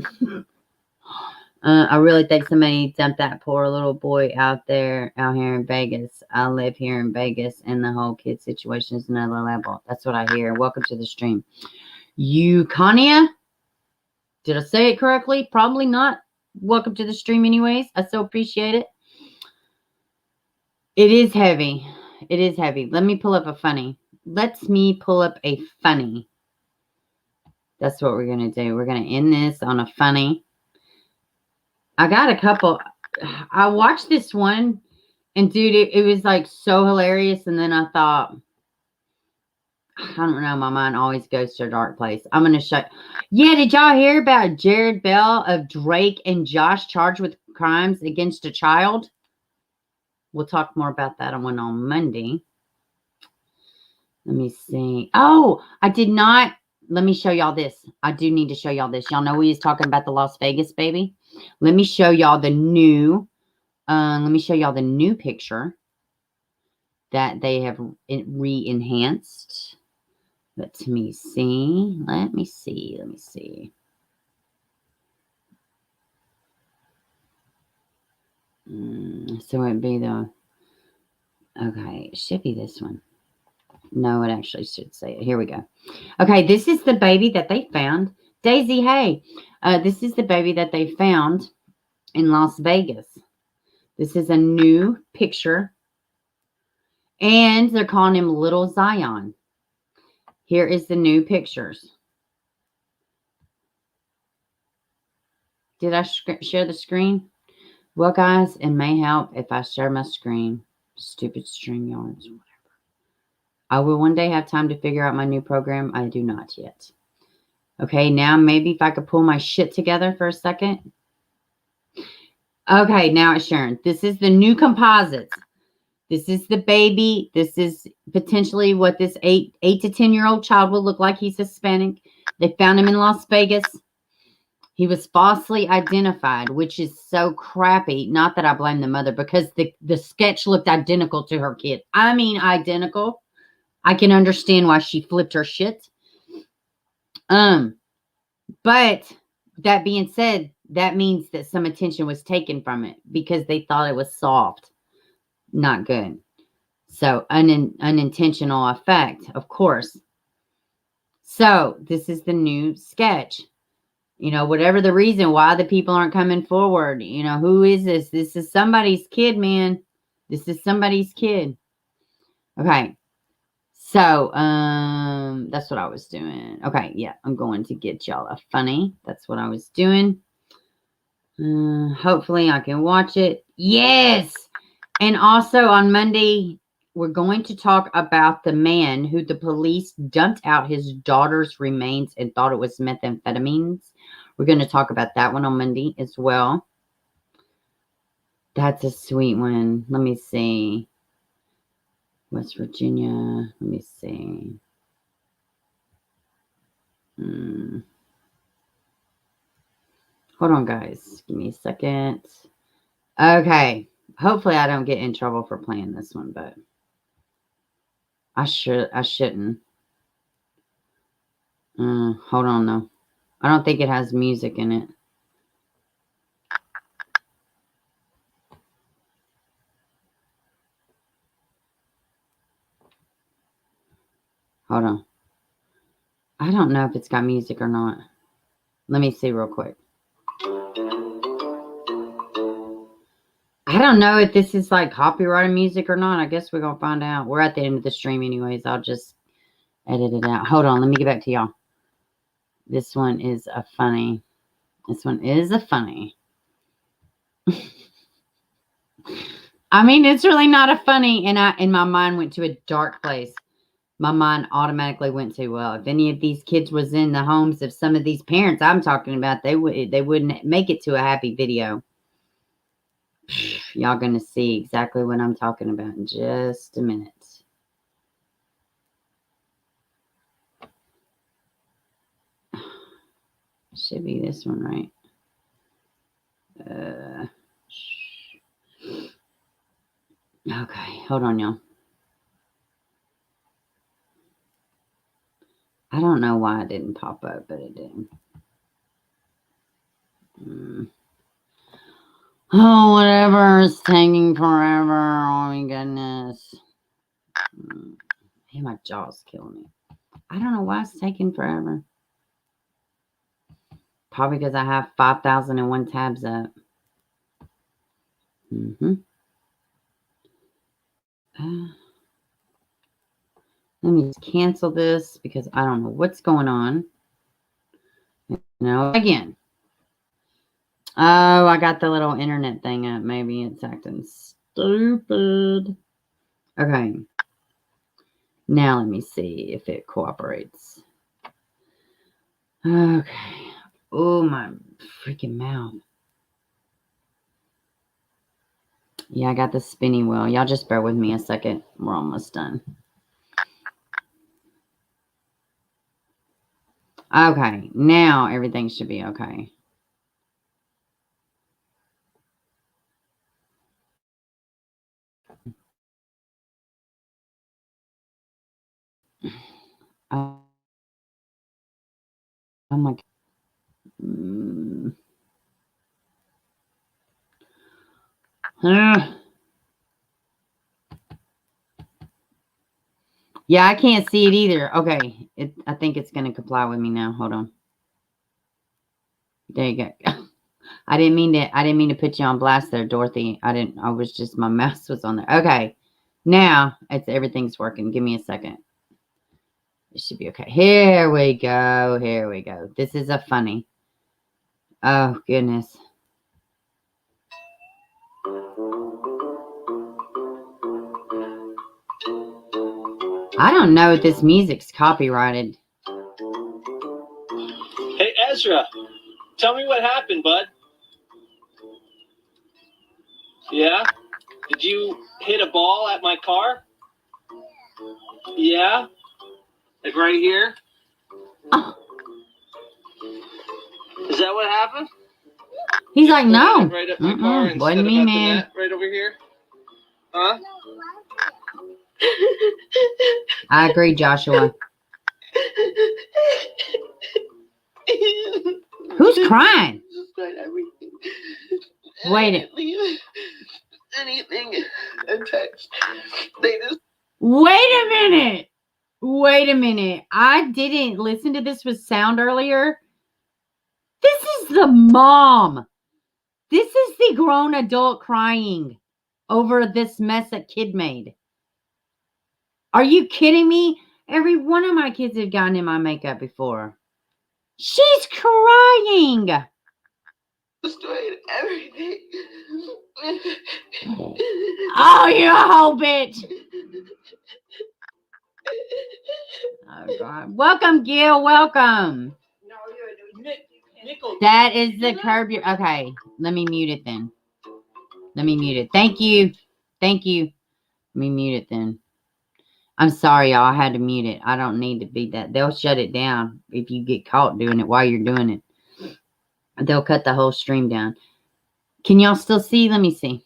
I really think somebody dumped that poor little boy out here in Vegas. I live here in Vegas, and the whole kid situation is another level. That's what I hear. Welcome to the stream. Kania? Did I say it correctly? Probably not. Welcome to the stream anyways. I so appreciate it. It is heavy. It is heavy. Let me pull up a funny. Let's me pull up a funny. That's what we're going to do. We're going to end this on a funny. I got a couple. I watched this one, and dude, it was like so hilarious. And then I thought, I don't know, my mind always goes to a dark place. I'm going to show. Yeah, did y'all hear about Jared Bell of Drake and Josh charged with crimes against a child? We'll talk more about that on Monday. Let me see. Oh, I did not. Let me show y'all this. I do need to show y'all this. Y'all know we was talking about the Las Vegas baby. Let me show y'all the new. Let me show y'all the new picture that they have re-enhanced. Let me see. Let me see. Let me see. So it'd be the. Okay, it should be this one. No, it actually should say it. Here we go. Okay, this is the baby that they found. Daisy, hey. This is the baby that they found in Las Vegas. This is a new picture. And they're calling him Little Zion. Here is the new pictures. Did I share the screen? Well, guys, it may help if I share my screen. Stupid StreamYards. I will one day have time to figure out my new program. I do not yet. Okay, now maybe if I could pull my shit together for a second. Okay, now it's sharing. This is the new composites. This is the baby. This is potentially what this 8 to 10-year-old child will look like. He's Hispanic. They found him in Las Vegas. He was falsely identified, which is so crappy. Not that I blame the mother, because the sketch looked identical to her kid. I mean, identical. I can understand why she flipped her shit. But that being said, that means that some attention was taken from it because they thought it was solved. Not good. So unintentional effect, of course. So this is the new sketch. Whatever the reason why the people aren't coming forward. Who is this? This is somebody's kid, man. This is somebody's kid. Okay. So, that's what I was doing. Okay, yeah, I'm going to get y'all a funny. That's what I was doing. Hopefully I can watch it. Yes! And also on Monday, we're going to talk about the man who the police dumped out his daughter's remains and thought it was methamphetamines. We're going to talk about that one on Monday as well. That's a sweet one. Let me see. West Virginia. Let me see. Hold on, guys. Give me a second. Okay. Hopefully I don't get in trouble for playing this one, but I shouldn't. Hold on, though. I don't think it has music in it. Hold on. I don't know if it's got music or not. Let me see real quick. I don't know if this is like copyrighted music or not. I guess we're going to find out. We're at the end of the stream anyways. I'll just edit it out. Hold on. Let me get back to y'all. This one is a funny. This one is a funny. I mean, it's really not a funny. And my mind went to a dark place. My mind automatically went to, well, if any of these kids was in the homes of some of these parents I'm talking about, they wouldn't make it to a happy video. Y'all gonna see exactly what I'm talking about in just a minute. Should be this one, right? Okay, hold on, y'all. I don't know why it didn't pop up, but it did. Oh, whatever. It's taking forever. Oh, my goodness. Hey, my jaw's killing me. I don't know why it's taking forever. Probably because I have 5,001 tabs up. Let me just cancel this because I don't know what's going on. No, again. Oh, I got the little internet thing up. Maybe it's acting stupid. Okay. Now let me see if it cooperates. Okay. Oh, my freaking mouth. Yeah, I got the spinning wheel. Y'all just bear with me a second. We're almost done. Okay. Now everything should be okay. Oh my God. Yeah, I can't see it either. Okay. I think it's going to comply with me now. Hold on. There you go. I didn't mean to put you on blast there, Dorothy. I was just, my mouse was on there. Okay. Now everything's working. Give me a second. It should be okay. Here we go. Here we go. This is a funny. Oh, goodness. I don't know if this music's copyrighted. Hey, Ezra, tell me what happened, bud. Yeah? Did you hit a ball at my car? Yeah? Like right here? Oh. Is that what happened? He's like, no. Right up my car instead wasn't of me, at man. the net right over here? Huh? I agree, Joshua. Who's crying? Wait anything attached. They just Wait a minute. Wait a minute. I didn't listen to this with sound earlier. This is the mom. This is the grown adult crying over this mess that kid made. Are you kidding me? Every one of my kids have gotten in my makeup before. She's crying. destroyed everything. Oh, you whole bitch. Oh, God. Welcome, Gil. Welcome. That is the curb. Okay, let me mute it then. Let me mute it. Thank you. Thank you. Let me mute it then. I'm sorry, y'all. I had to mute it. I don't need to be that. They'll shut it down if you get caught doing it while you're doing it. They'll cut the whole stream down. Can y'all still see? Let me see.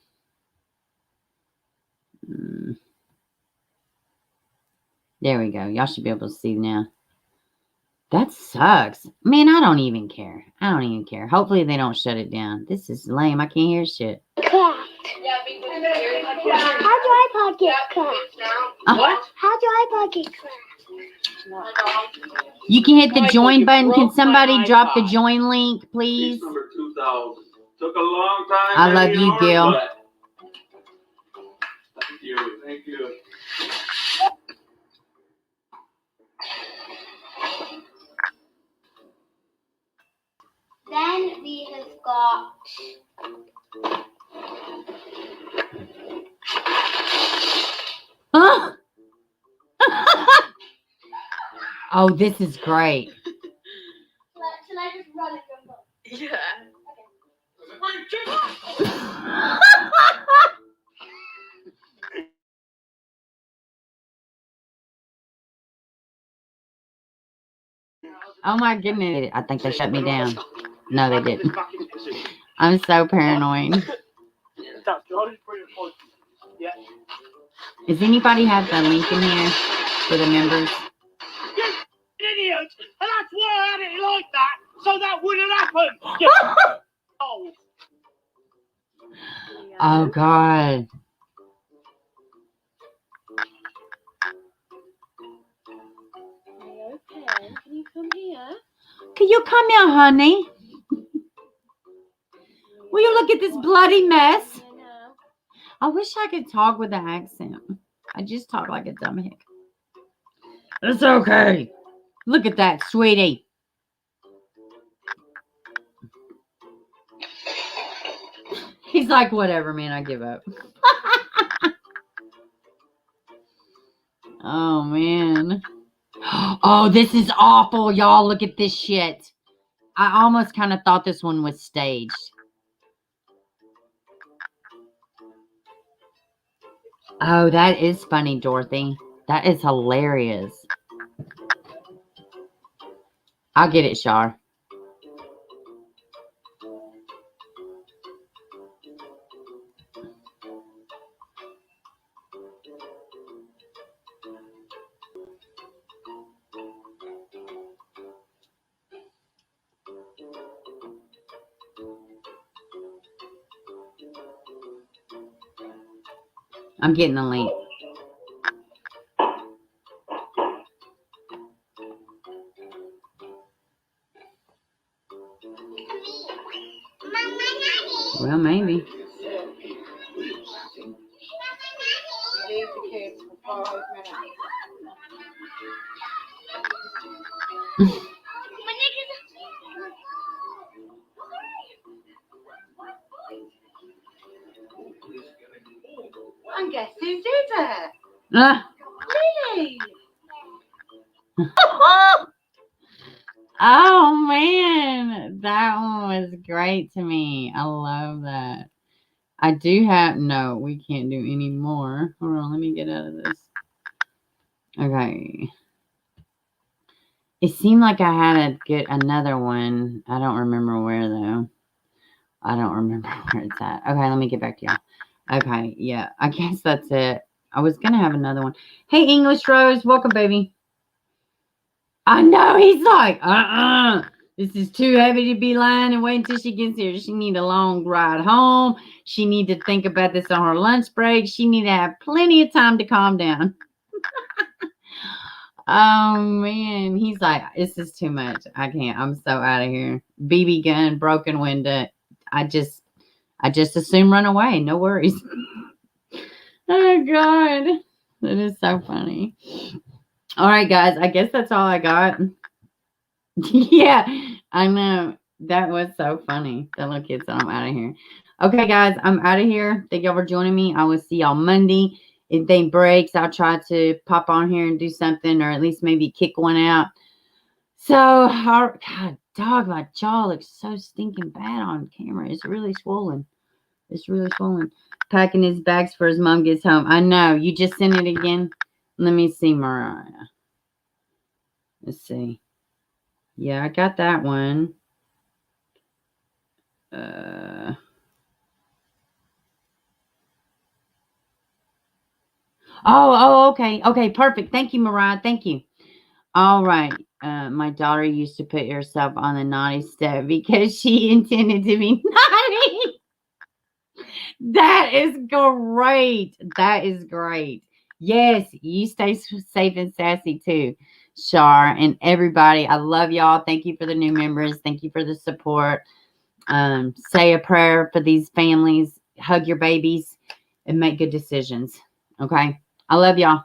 There we go. Y'all should be able to see now. That sucks. Man, I don't even care. I don't even care. Hopefully they don't shut it down. This is lame. I can't hear shit. Cracked. How do iPod get cracked? What? How do iPod get cracked? You can hit the join button. Can somebody drop the join link, please? Number 2000. Took a long time. I love you, Gil. Thank you. Thank you. Then we have got Huh? Oh, this is great. Should I just run it from both? Yeah. Oh my goodness. I think they shut me down. No, they didn't. I'm so paranoid. Does anybody have the link in here for the members? Idiots! And that's why I had it like that, so that wouldn't happen! Oh. Oh, God. Okay, can you come here? Can you come here, honey? Will you look at this bloody mess? I wish I could talk with an accent. I just talk like a dumb hick. It's okay. Look at that, sweetie. He's like, whatever, man. I give up. Oh, man. Oh, this is awful, y'all. Look at this shit. I almost kind of thought this one was staged. Oh, that is funny, Dorothy. That is hilarious. I'll get it, Shar. I'm getting the link. Well, maybe. And guess who did it? Lily! Oh, man. That one was great to me. I love that. I do have... No, we can't do any more. Hold on. Let me get out of this. Okay. It seemed like I had to get another one. I don't remember where, though. I don't remember where it's at. Okay, let me get back to y'all. Okay, yeah. I guess that's it. I was going to have another one. Hey, English Rose. Welcome, baby. I know. He's like, this is too heavy to be lying and wait until she gets here. She need a long ride home. She need to think about this on her lunch break. She need to have plenty of time to calm down. Oh, man. He's like, this is too much. I can't. I'm so out of here. BB gun, broken window. I just assume run away. No worries. Oh, God. That is so funny. All right, guys. I guess that's all I got. Yeah, I know. That was so funny. The little kid said I'm out of here. Okay, guys. I'm out of here. Thank y'all for joining me. I will see y'all Monday. If they breaks, I'll try to pop on here and do something, or at least maybe kick one out. So, God, dog, my jaw looks so stinking bad on camera. It's really swollen. It's really swollen. Packing his bags for his mom gets home. I know. You just sent it again. Let me see, Mariah. Let's see. Yeah, I got that one. Oh, okay. Okay, perfect. Thank you, Mariah. Thank you. All right. my daughter used to put herself on the naughty step because she intended to be naughty. That is great. That is great. Yes, you stay safe and sassy too, Shar, and everybody. I love y'all. Thank you for the new members. Thank you for the support. Say a prayer for these families. Hug your babies and make good decisions. Okay. I love y'all.